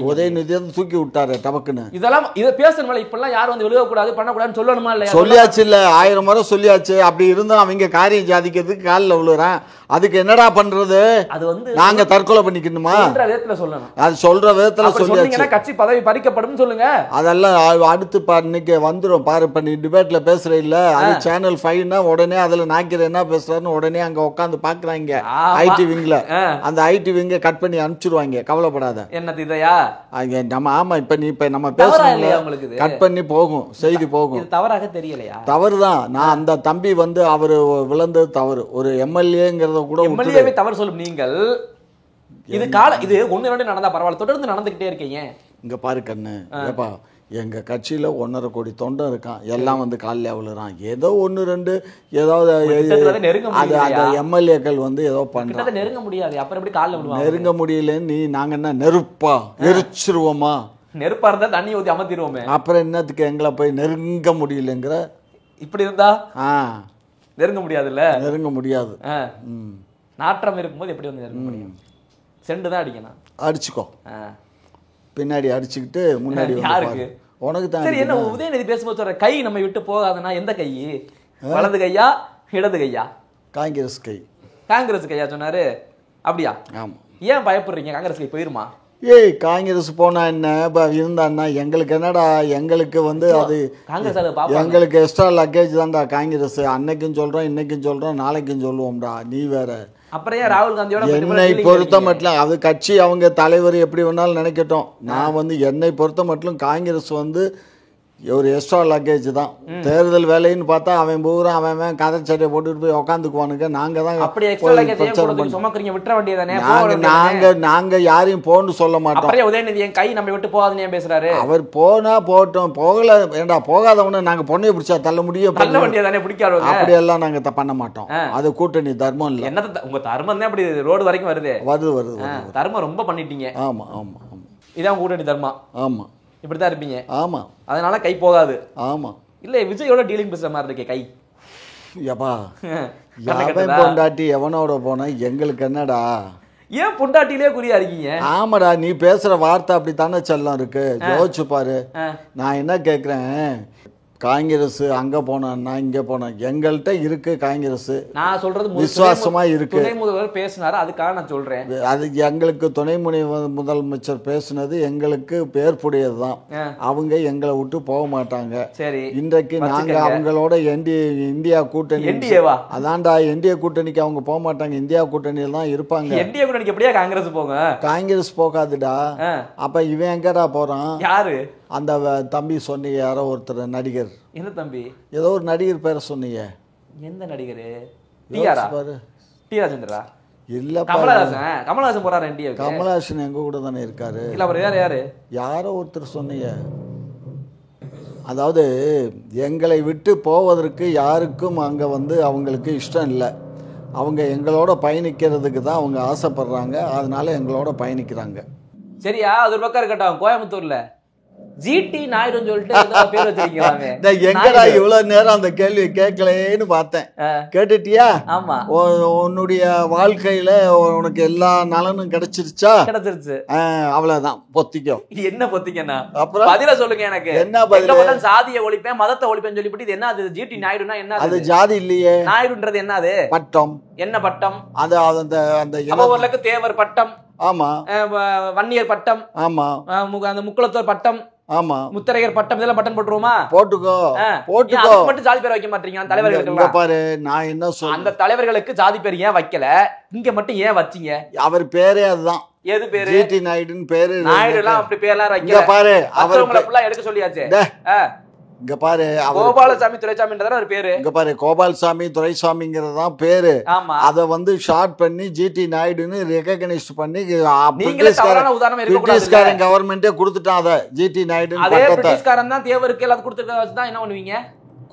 உதயநிதியை தூக்கி விட்டாரு டபக்குன்னு. இதெல்லாம் இதை பேசணும். இப்பெல்லாம் யாரும் வந்து விழுகக்கூடாது பண்ணக்கூடாதுன்னு சொல்லணுமா இல்லையா? சொல்லியாச்சு இல்ல, 1000 முறை சொல்லியாச்சு. அப்படி இருந்தும் அவங்க காரியம் சாதிக்கிறதுக்கு காலில் விழுறேன். அதுக்கு என்னடா பண்றது? அது வந்து நாங்க தற்கொலை பண்ணிக்கணுமா? சொல்லணும். அது சொல்ற விதத்துல சொல்லியாச்சு. கட்சி பதவி பறிக்கப்படும் சொல்லுங்க. அதெல்லாம் அடுத்து இன்னைக்கு வந்துடும் பாரு. இப்ப நீ டிபேட்ல பேசுற இல்ல, அது சேனல் 5னா உடனே அதுல நாய்க்கிற என்ன பேசுறாருன்னு உடனே அங்க உட்காந்து பாக்குறாங்க. ஐடி விங்ல அந்த ஐடி விங்க கட் பண்ணி அனுப்பிச்சிருவாங்க, கவலைப்படாத. என்னது இதையா நம்ம? ஆமா, இப்ப நம்ம பேசுறோம், கட் பண்ணி போகும், செய்தி போகும். தவறாக தெரியலையா? தவறுதான். நான் அந்த தம்பி வந்து அவரு விழுந்தது தவறு. ஒரு MLAங்கிறத கூட MLAவே தவறு சொல்லும் நீங்கள். இது கால இது 1-2 நடந்தா பரவாயில்ல, தொடர்ந்து நடந்துகிட்டே இருக்கீங்க. இங்க பாரு கண்ணு, ஏப்பா எங்க கட்சியில 1.5 கோடி தொண்டன் இருக்கான், எல்லாம் வந்து காலில் விழுறான். ஏதோ 1-2 ஏதாவது MLAக்கள் வந்து ஏதோ பண்றாங்க, நெருங்க முடியாது. அப்புறம் எப்படி காலில் விழுவாங்க? நெருங்க முடியலன்னு நாங்க என்ன நெருப்பா எரிச்சிருவோமா? நெருப்பா இருந்தா தண்ணி ஊத்தி அமர்த்திடுவோமே. அப்புறம் என்னத்துக்கு எங்களை போய் நெருங்க முடியலங்கிற? இப்படி இருந்தா ஆ நெருங்க முடியாதுல்ல. நெருங்க முடியாது. நாற்றம் இருக்கும்போது எப்படி வந்து நெருங்க முடியும்? செண்டு தான் அடிக்கணும். அடிச்சுக்கோ, பின்னாடி அடிச்சுக்கிட்டு முன்னாடி யாருக்கு? உனக்கு தான். சரி, என்ன உதயநிதி பேசும்போது சொல்ற கை நம்ம விட்டு போகாதுன்னா எந்த கை? வலது கையா இடது கையா? காங்கிரஸ் கை. காங்கிரஸ் கையா சொன்னாரு. அப்படியா? ஆமா. ஏன் பயப்படுறீங்க? காங்கிரஸ் கை போயிருமா? ஏய், காங்கிரஸ் போனா என்ன இருந்தான்னா எங்களுக்கு என்னடா, எங்களுக்கு வந்து அது எங்களுக்கு எக்ஸ்ட்ரா லக்கேஜ் தான்டா காங்கிரஸ். அன்னைக்கும் சொல்றோம், இன்னைக்கும் சொல்றோம், நாளைக்கும் சொல்லுவோம்டா. நீ வேற. அப்புறம் ஏன் ராகுல் காந்தியோட என்னை பொறுத்த மட்டும் அது கட்சி அவங்க தலைவர் எப்படி வேணாலும் நினைக்கட்டும். நான் வந்து என்னை பொறுத்த மட்டும் காங்கிரஸ் வந்து ஒரு எக்ஸ்ட்ரா லக்கேஜ் தான். தேர்தல் வேலைன்னு பார்த்தா அவன் பூரா அவன் கதை சட்டையை போட்டுட்டு போய் உக்காந்துக்குவானுங்க. நாங்க தான் நாங்க யாரையும் போன்னு சொல்ல மாட்டோம். உதயநிதி கை நம்ம விட்டு போகாதுன்னு பேசுறாரு. அவர் போனா போட்டோம், போகல ஏண்டா போகாதவன நாங்க பொண்ணையை பிடிச்சா தள்ள முடியும். அப்படியெல்லாம் நாங்க பண்ண மாட்டோம். அது கூட்டணி தர்மம் இல்ல. என்ன உங்க தர்மம் தான் அப்படி ரோடு வரைக்கும் வருது. வருது. தர்மம் ரொம்ப பண்ணிட்டீங்க. ஆமா ஆமா ஆமா, இதான் கூட்டணி தர்மம். ஆமா, இப்படிதான் இருப்பீங்க. ஆமா, அதனால கை போகாது. ஆமா. இல்ல விஜயோட டீலிங் பேசுற மாதிரி இருக்கே கை. யப்பா, யாவன் பொண்டாட்டி எவனோட போனா எங்களுக்கு என்னடா? ஏன் பொண்டாட்டிலே குறியா இருக்கீங்க? ஆமாடா, நீ பேசுற வார்த்தை அப்படித்தானே செல்லம் இருக்கு. யோசிச்சு பாரு. நான் என்ன கேக்குறேன், காங்கிரஸ் அங்க போனா இங்க போனா எங்கள்கிட்ட இருக்கு காங்கிரஸ். நான் சொல்றது விசுவாசமா இருக்கு. துணை முதல்வர் பேசினாரு, அதுக்காக நான் சொல்றேன். அது எங்களுக்கு துணை முதலமைச்சர் பேசுனது எங்களுக்கு பேர்புடையதுதான். அவங்க எங்களை விட்டு போக மாட்டாங்க. சரி, இன்றைக்கு நாங்க அவங்களோட இந்தியா கூட்டணி. அதான்டா, இந்தியா கூட்டணிக்கு அவங்க போக மாட்டாங்க. இந்தியா கூட்டணியில தான் இருப்பாங்க. இந்தியா கூட்டணிக்கு எப்படியா காங்கிரஸ் போங்க? காங்கிரஸ் போகாதுடா. அப்ப இவன் எங்கடா போறான்? யாரு? அந்த தம்பி சொன்னீங்க, யாரோ ஒருத்தர் நடிகர். என்ன தம்பி? ஏதோ ஒரு நடிகர் பேரை சொன்னீங்க. எந்த நடிகர்? டிஆரா? டி ராஜேந்திரா? இல்ல, கமலஹாசன். கமலஹாசன் போறாரு இந்தியா. கமலஹாசன் எங்க கூட தானே இருக்காரு. இல்ல, அவர் யாரு? யாரோ ஒருத்தர் சொன்னீங்க. அதாவது எங்களை விட்டு போவதற்கு யாருக்கும் அங்க வந்து அவங்களுக்கு இஷ்டம் இல்லை. அவங்க எங்களோட பயணிக்கிறதுக்கு தான் அவங்க ஆசைப்படுறாங்க. அதனால எங்களோட பயணிக்கிறாங்க. சரியா? அது ஒரு பக்கம் இருக்கட்டும். கோயம்புத்தூர்ல ஜிடி நாயுடுன்னு சொல்லிட்டு பேர் வச்சிருக்கீங்க. எங்கடா இவ்வளவு நேரம் அந்த கேள்வி கேட்கலன்னு பார்த்தேன். கேட்டுட்டியா? ஆமா. உன்னுடைய வாழ்க்கையில உனக்கு எல்லா நலனும் கிடைச்சிருச்சா? கிடைச்சிருச்சு. அவ்வளவுதான். பொத்திக்கோ. என்ன பொத்திக்கன்னா? அப்புறம் பதில சொல்லுங்க எனக்கு. என்ன பதில்? சாதியை ஒழிப்பேன், மதத்தை ஒழிப்பேன்னு சொல்லிட்டு இது என்ன? அது ஜிடி நாயுடுனா என்ன? அது ஜாதி இல்லையே. நாயுடுன்றது என்ன? அது பட்டம். என்ன பட்டம்? அது அந்த தேவர் பட்டம். ஆமா. வன்னியர் பட்டம். ஆமா. அந்த முக்குளத்தோர் பட்டம். ஆமா. முத்தரையர் பட்டம். இதெல்லாம் பட்டம் போட்டுருவோமா? போட்டுக்கோ. மட்டும் ஜாதி பேர் வைக்க மாட்டீங்க தலைவர்களுக்கு. பாரு, நான் என்ன சொல்றேன், அந்த தலைவர்களுக்கு ஜாதி பேர் ஏன் வைக்கல? இங்க மட்டும் ஏன் வச்சீங்க? அவர் பேரே அதுதான். எது பேரு? ஜிடி நாயுடுன்னு பேரு. நாயுடு எல்லாம் அப்படி பேர்லாம் வைக்கல. பாரு, அவங்களை எடுக்க சொல்லியாச்சு. இங்க பாரு, கோபாலசாமி துரைசாமின்றத ஒரு பேரு. இங்க பாரு, கோபாலசாமி துரைசாமிங்கிறதான் பேரு. அத வந்து ஷார்ட் பண்ணி ஜிடி நாயுடுன்னு ரெகக்னைஸ் பண்ணி பிரிட்டிஷ்காரன் கவர்மெண்டே கொடுத்துட்டான். அத ஜிடி நாயுடு. அதே பிரிட்டிஷ்காரன் தான் தேவருக்கு எல்லாம் கொடுத்துட்டு வச்சுதான் என்ன பண்ணுவீங்க?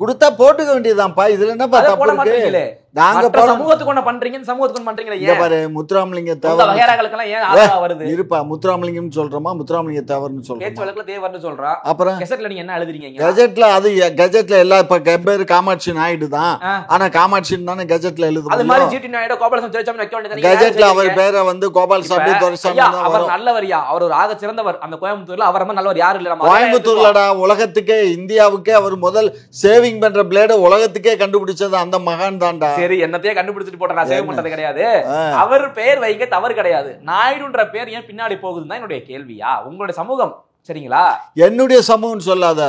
கொடுத்தா போட்டுக்க வேண்டியதுதான்ப்பா. இதுல என்ன தப்பு இருக்கு? நாங்க சமூகத்துக்கு ஒண்ணு பண்றீங்க, சமூகத்துக்கு பண்றீங்க. ஏன் பாரு, முத்துராமலிங்க தேவர் வகையறாக்களுக்கு ஏன் ஆதரவு வருது? இருப்பா, முத்துராமலிங்கம் சொல்றோமா, முத்துராமலிங்க தேவர்னு சொல்றோம். பேச்சு வழக்குல தேவர்னு சொல்றோம். அப்புறம் கெசெட்ல நீங்க என்ன எழுதுறீங்க? கெஜெட்ல அது கெஜெட்ல எல்லாம் இப்ப பேரு காமாட்சி நாயுடு தான். ஆனா காமாட்சின்னு தானே கெஜெட்ல எழுதுவோம். அது மாதிரி ஜிடி நாயுடு கோபாலசாமி துரைசாமி வைக்க வேண்டியது. கெஜெட்ல அவர் பேரை வந்து கோபாலசாமி துரைசாமி. அவர் நல்லவரியா? அவர் ஒரு ஆக சிறந்தவர். அந்த கோயம்புத்தூர்ல அவர் மாதிரி நல்லவர் யாரும் இல்ல. கோயம்புத்தூர்லடா, உலகத்துக்கே, இந்தியாவுக்கே அவர் முதல் சேவிங் பண்ற பிளேட உலகத்துக்கே கண்டுபிடிச்சது அந்த மகான் தான்டா. சரி, என்னத்தையே கண்டுபிடிச்சிட்டு போட்ட, நான் சேவ் பண்றது கிடையாது. அவர் பேர் வைக்க தவறு கிடையாது. நாயுடுன்ற பேர் ஏன் பின்னாடி போகுதுன்னு என்னுடைய கேள்வியா? உங்களுடைய சமூகம் சரிங்களா? என்னுடைய சமூகம் சொல்லாத.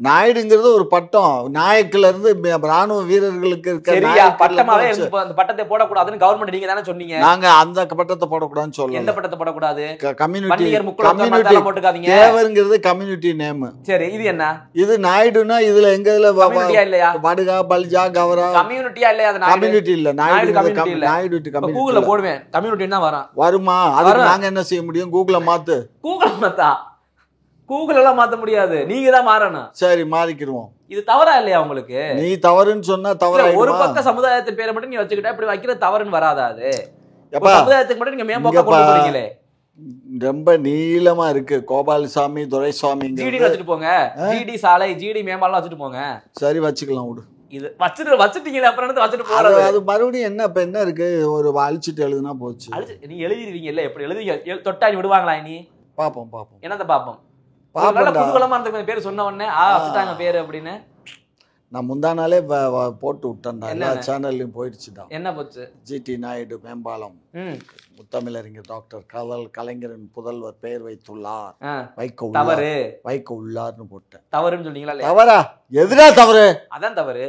நாயுடுங்கிறது ஒரு பட்டம். நாயக்குல இருந்து ராணுவ வீரர்களுக்கு இருக்க பட்டமாவே அந்த பட்டத்தை போடக்கூடாதுன்னு கவர்மெண்ட் நீங்க தானே சொன்னீங்க. நாங்க அந்த பட்டத்தை போடக்கூடாதுன்னு சொல்லுவோம். எந்த பட்டத்தை போடக்கூடாது? கம்யூனிட்டி போட்டுக்காதீங்க. தேவருங்கிறது கம்யூனிட்டி நேம். சரி, இது என்ன? இது நாயுடுனா இதுல எங்க இல்லையா? படுகா, பல்ஜா, கவரா கம்யூனிட்டியா இல்லையா? அது கம்யூனிட்டி இல்ல. நாயுடு கம்யூனிட்டி இல்ல. நாயுடு கூகுள்ல போடுவேன், கம்யூனிட்டினா வரும். வருமா? அது நாங்க என்ன செய்ய முடியும்? கூகுள மாத்து. கூகுள மாத்தா? கூகுள் எல்லாம் மாத்த முடியாது, நீங்க தான் மாறணும். சரி, மாறிக்கிடுவோம். இது தவறா இல்லையா உங்களுக்கு? நீ தவறுன்னு சொன்னா தவறா? ஒரு பக்க சமுதாயத்தின் பேரை மட்டும் நீ வச்சுக்கிட்டா இப்படி வைக்கிற தவறுன்னு வராதா? அது சமுதாயத்துக்கு மட்டும் நீங்க மேம்போக்கா கொண்டு போறீங்களே. ரொம்ப நீளமா இருக்கு. கோபாலசாமி, துரைசாமி. ஜிடி வச்சுட்டு போங்க, ஜிடி சாலை, ஜிடி மேம்பாலம் வச்சுட்டு போங்க. சரி வச்சுக்கலாம் விடு. இது வச்சுட்டீங்களா அப்புறம் என்ன வச்சுட்டு போறது? அது மறுபடியும் என்ன இப்ப என்ன இருக்கு, ஒரு அழிச்சிட்டு எழுதுனா போச்சு. நீ எழுதிருவீங்கல்ல, எப்படி எழுதி தொட்டாடி விடுவாங்களா? நீ பாப்போம் என்னத்த பாப்போம். குதூகலமா இருந்த பேரு சொன்ன உடனே வச்சுட்டாங்க பேரு அப்படின்னு. நான் முந்தா நாளே போட்டு விட்டேன்டா, எல்லா சேனல்லையும் போயிடுச்சுடா. என்ன போச்சு? ஜிடி நாயுடு மேம்பாலம் முத்தமிழறிஞர் டாக்டர் கலைஞரின் புதல்வர் பெயர் வைத்துள்ளார், வைக்க உள்ளார்னு போட்டேன். தவறுன்னு சொன்னீங்களா? தவறா? எதுடா தவறு? அதான் தவறு.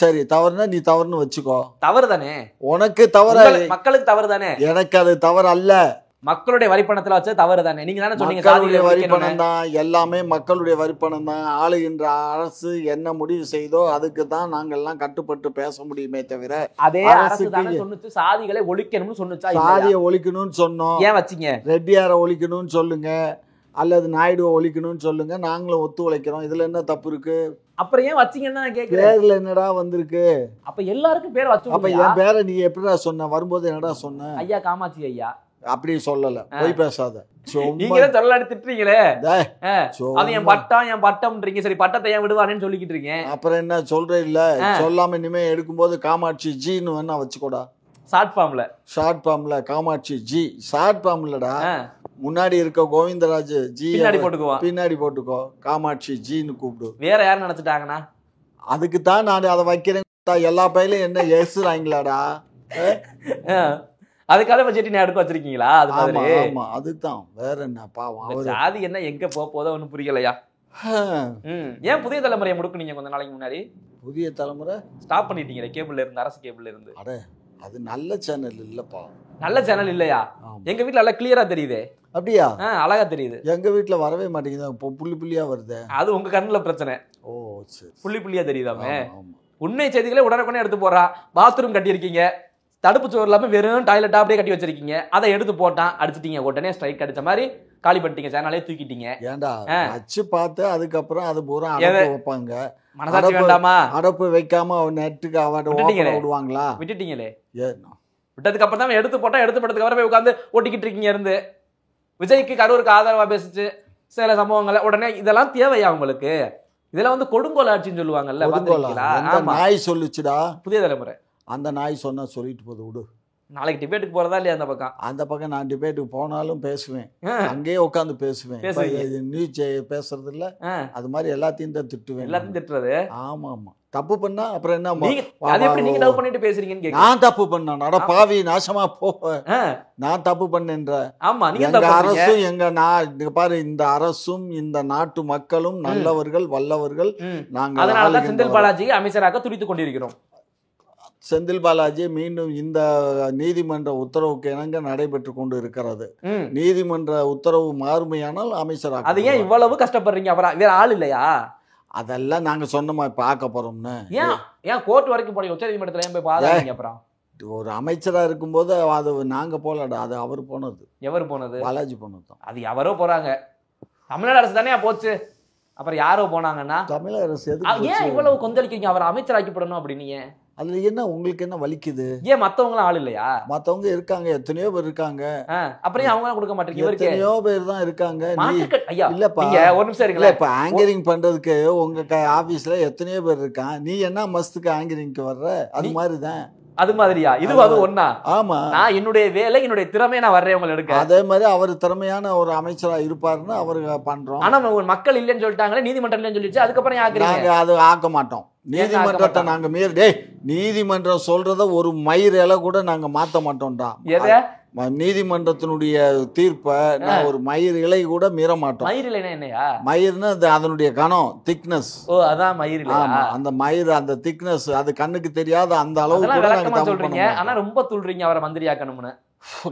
சரி தவறுனா நீ தவறுன்னு வச்சுக்கோ. தவறு தானே உனக்கு? தவறு மக்களுக்கு தவறு தானே. எனக்கு அது தவறு அல்ல. மக்களுடைய வரிப்பணத்துல வச்சு தவறு தானே. நீங்க தானே சொன்னீங்க மக்களுடைய வரிப்பணம் தான், எல்லாமே மக்களுடைய வரிப்பணம் தான். ஆளுகின்ற அரசு என்ன முடிவு செய்தோ அதுக்கு தான் நாங்கெல்லாம் கட்டுப்பட்டு பேச முடியுமே தவிர, அதே அரசு தானே சொன்னுச்சு சாதிகளை ஒழிக்கணும்னு சொன்னுச்சா? சாதியை ஒழிக்கணும்னு சொன்னோம். ஏன் வச்சீங்க? ரெட்டியாரை ஒழிக்கணும்னு சொல்லுங்க, அல்லது நாயுடுவை ஒழிக்கணும்னு சொல்லுங்க, நாங்களும் ஒத்து உழைக்கிறோம். இதுல என்ன தப்பு இருக்கு? அப்புறம் ஏன் வச்சீங்கன்னு நான் கேக்குறேன். பேர்ல என்னடா வந்திருக்கு? அப்ப எல்லாருக்கும் பேர் வச்சு. அப்ப என் பேரை நீ எப்படிடா சொன்ன? வரும்போது என்னடா சொன்ன? ஐயா காமாட்சி ஐயா. அப்படி சொல்லல, போய் பேசாத. நீங்க தொழிலாளி திட்டுறீங்களே, அது என் பட்டம்ன்றீங்க. சரி பட்டத்தை ஏன் விடுவானேன்னு சொல்லிக்கிட்டு இருக்கீங்க. அப்புறம் என்ன சொல்ற? இல்ல சொல்லாம இனிமே எடுக்கும்போது காமாட்சி ஜின்னு வேணா வச்சுக்கோடா. ஷார்ட் ஃபார்ம்ல காமாட்சி ஜி. ஷார்ட் ஃபார்ம்லடா, முன்னாடி இருக்க கோவிந்தராஜ் ஜி பின்னாடி போட்டுக்கோ, காமாட்சி ஜின்னு கூப்பிடு. வேற யாரும் நினைச்சிட்டாங்கன்னா அதுக்கு தான் நான் அதை வைக்கிறேன். எல்லா பையிலும் என்ன ஏசுறாங்களாடா? அதுக்காக ஜெட்டி நாயுடு வச்சிருக்கீங்களா? அது மாதிரி. ஆமா அதுதான். வேற என்ன பாவம். ஜாதி என்ன எங்க போதோ ஒன்னும் புரியலையா? ஏன் புதிய தலைமுறையை முடுக்குனீங்க கொஞ்ச நாளைக்கு முன்னாடி? புதிய தலைமுறை ஸ்டாப் பண்ணிட்டீங்க கேபிள்ல இருந்து, அரசு கேபிள்ல இருந்து. அட அது நல்ல சேனல் இல்லப்பா. நல்ல சேனல் இல்லையா? எங்க வீட்டுல நல்லா கிளியரா தெரியுது. அப்படியா? அழகா தெரியுது. எங்க வீட்டுல வரவே மாட்டேங்குது, புள்ளி புள்ளியா வருது. அது உங்க கண்ணுல பிரச்சனை. ஓ சரி. புள்ளி புள்ளியா தெரியுதாமே. உண்மை செய்திகளை உடனுக்குடனே எடுத்து போறா. பாத்ரூம் கட்டியிருக்கீங்க, தடுப்பு சோறு இல்லாம வெறும் டாய்லெட் அப்படியே கட்டி வச்சிருக்கீங்க. அதை எடுத்து போட்டான், அடிச்சிட்டீங்க. உடனே ஸ்ட்ரைக் அடிச்ச மாதிரி காலி பண்ணிட்டீங்க, சேனலே தூக்கிட்டீங்க. ஏன்டா அச்சு பார்த்து அதுக்கப்புறம் அது பூரா அடப்பு வைப்பாங்க. மனசாட்சி வேண்டாமா? அடப்பு வைக்காம நெட்டுக்கு அவன் விடுவாங்களா? விட்டுட்டீங்களே. விட்டதுக்கு அப்புறம் தான் எடுத்து போட்டா, எடுத்து போட்டதுக்கு அப்புறம் போய் உட்காந்து ஓட்டிக்கிட்டு இருக்கீங்க. இருந்து விஜய்க்கு கரூருக்கு ஆதரவா பேசிச்சு சில சம்பவங்களை. உடனே இதெல்லாம் தேவையா உங்களுக்கு? இதெல்லாம் வந்து கொடுங்கோல் ஆட்சின்னு சொல்லுவாங்கல்ல. நாய் சொல்லுச்சுடா புதிய தலைமுறை. அந்த நாய் சொன்னா சொல்லிட்டு போது விடு. நாளைக்கு டிபேட்டுக்கு போறதா இல்லையா? அந்த பக்கம் நான் டிபேட்டுக்கு போனாலும் பேசுவேன், அங்கேயே உட்காந்து பேசுவேன். நியூஸ் பேசுறது இல்ல, அது மாதிரி எல்லாத்தையும் தான் திட்டுவேன். எல்லாத்தையும் திட்டுறது. ஆமா ஆமா. தப்பு பண்ணா அப்புறம் என்ன? நீங்க தப்பு பண்ணிட்டு பேசுறீங்கன்னு. நான் தப்பு பண்ணேன்? நட பாவி, நாசமா போ. நான் தப்பு பண்ணேன்ற. ஆமா, எங்க அரசும் நான் பாரு, இந்த அரசும் இந்த நாட்டு மக்களும் நல்லவர்கள், வல்லவர்கள். நாங்க அதனாலதான் செந்தில் பாலாஜியை அமைச்சராக துடித்துக் கொண்டிருக்கிறோம். செந்தில் பாலாஜி மீண்டும் இந்த நீதிமன்ற உத்தரவுக்கு இணங்க நடைபெற்று கொண்டு இருக்கிறது. நீதிமன்ற உத்தரவு மாறுமையானால் அமைச்சராக. அது ஏன் இவ்வளவு கஷ்டப்படுறீங்க? அப்புறம் வேற ஆள் இல்லையா? அதெல்லாம் நாங்க சொன்னோமா பார்க்க போறோம்னு. ஏன் கோர்ட் வரைக்கும் போறீங்க? உச்ச நீதிமன்றத்துல ஏன் போய் பாருங்க? அப்புறம் ஒரு அமைச்சரா இருக்கும்போது அது நாங்க போலடா, அது அவர் போனது. எவர் போனது? பாலாஜி போனது. அது எவரோ போறாங்க. தமிழ்நாடு அரசு தானே போச்சு. அப்புறம் யாரோ போனாங்கன்னா தமிழக அரசு ஏன் இவ்வளவு கொந்தளிக்கிறீங்க? அவர் அமைச்சராக்கப்படணும் அப்படின்னு. அதுல என்ன உங்களுக்கு என்ன வலிக்குது? ஏன் மத்தவங்களும் ஆள் இல்லையா? மத்தவங்க இருக்காங்க, எத்தனையோ பேர் இருக்காங்க. அப்புறம் அவங்க கொடுக்க மாட்டேங்க. எத்தனையோ பேர் தான் இருக்காங்க. இல்லப்பா ஒரு நிமிஷம் இருக்குல்ல, இப்ப ஆங்கரிங் பண்றதுக்கு உங்க ஆபீஸ்ல எத்தனையோ பேர் இருக்கான். நீ என்ன மஸ்துக்கு ஆங்கரிங்க்கு வர்ற? அது மாதிரிதான். அது மாதிரியா? இது அது ஒண்ணா? ஆமா, நான் என்னுடைய வேலை, என்னுடைய திறமையை நான் வர்றேன் உங்களை எடுக்க. அதே மாதிரி அவர் திறமையான ஒரு அமைச்சரா இருப்பாருன்னு அவருக்கு பண்றோம். ஆனா மக்கள் இல்லைன்னு சொல்லிட்டாங்களே, நீதிமன்றம் இல்லைன்னு சொல்லிச்சு. அதுக்கப்புறம் நாங்க அது ஆக்க மாட்டோம். நீதிமன்றத்தை நாங்க நீதிமன்றம் சொல்றத ஒரு மயிர் இலை கூட நாங்க மாத்த மாட்டோம்டா. நீதிமன்றத்தினுடைய தீர்ப்பை நான் ஒரு மயிர் இலை கூட மீற மாட்டோம். மயிர் இலைனா என்னையா? மயிர்னா அதனுடைய கனம், திக்னஸ். ஓ, அதான் மயிர் இலை. அந்த மயிர், அந்த திக்னஸ், அது கண்ணுக்கு தெரியாத அந்த அளவுக்கு கூட நாங்க சொல்றீங்க. ஆனா ரொம்ப துள்றீங்க அவரை மந்திரியாக்கணும்னு.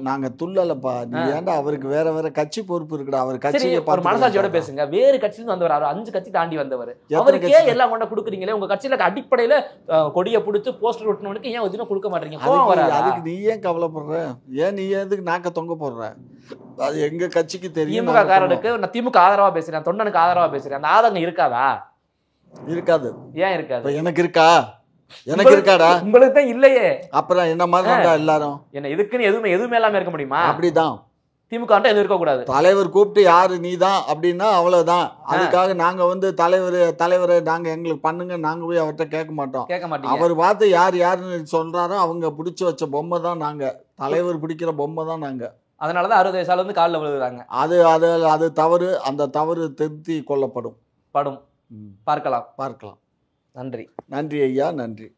நாங்க துள்ளலப்பா. நீ ஏன்டா? அவருக்கு வேற வேற கட்சி பொறுப்பு இருக்குடா. அவர் கட்சியை ஒரு மனசாட்சியோட பேசுங்க. வேறு கட்சியில வந்தவர், 5 கட்சி தாண்டி வந்தவர். அவருக்கே எல்லாம் கொண்ட கொடுக்குறீங்களே. உங்க கட்சியில அடிப்படையில கொடியை பிடிச்சு போஸ்டர் ஒட்டினவனுக்கு ஏன் எதுவும் கொடுக்க மாட்டீங்க? அதுக்கு நீ ஏன் கவலைப்படுற? ஏன் நீ எதுக்கு நாக்க தொங்க போடுற? அது எங்க கட்சிக்கு தெரியும். திமுக காரனுக்கு நான் திமுக ஆதரவா பேசுறேன், தொண்டனுக்கு ஆதரவா பேசுறேன். அந்த ஆதங்கம் இருக்காதா? இருக்காது. ஏன் இருக்காது? எனக்கு இருக்கா? எனக்கு இருக்காடா? உங்களுக்கு தான் இல்லையே. அப்புறம் என்ன மாதிரி எல்லாரும் என்ன இதுக்குன்னு எதுவுமே இல்லாம இருக்க முடியுமா? அப்படிதான். திமுக எதுவும் இருக்கக்கூடாது. தலைவர் கூப்பிட்டு யாரு நீதான் அப்படின்னா அவ்வளவுதான். அதுக்காக நாங்க வந்து தலைவரை நாங்க எங்களுக்கு பண்ணுங்க, நாங்க போய் அவர்கிட்ட கேட்க மாட்டோம். அவர் பார்த்து யாருன்னு சொல்றாரோ அவங்க பிடிச்சி வச்ச பொம்மை தான் நாங்க. தலைவர் பிடிக்கிற பொம்மை தான் நாங்க. அதனாலதான் 60 வயசால வந்து காலில் விழுகிறாங்க. அது தவறு. அந்த தவறு திருத்தி கொள்ளப்படும். பார்க்கலாம். பார்க்கலாம். நன்றி. நன்றி ஐயா, நன்றி.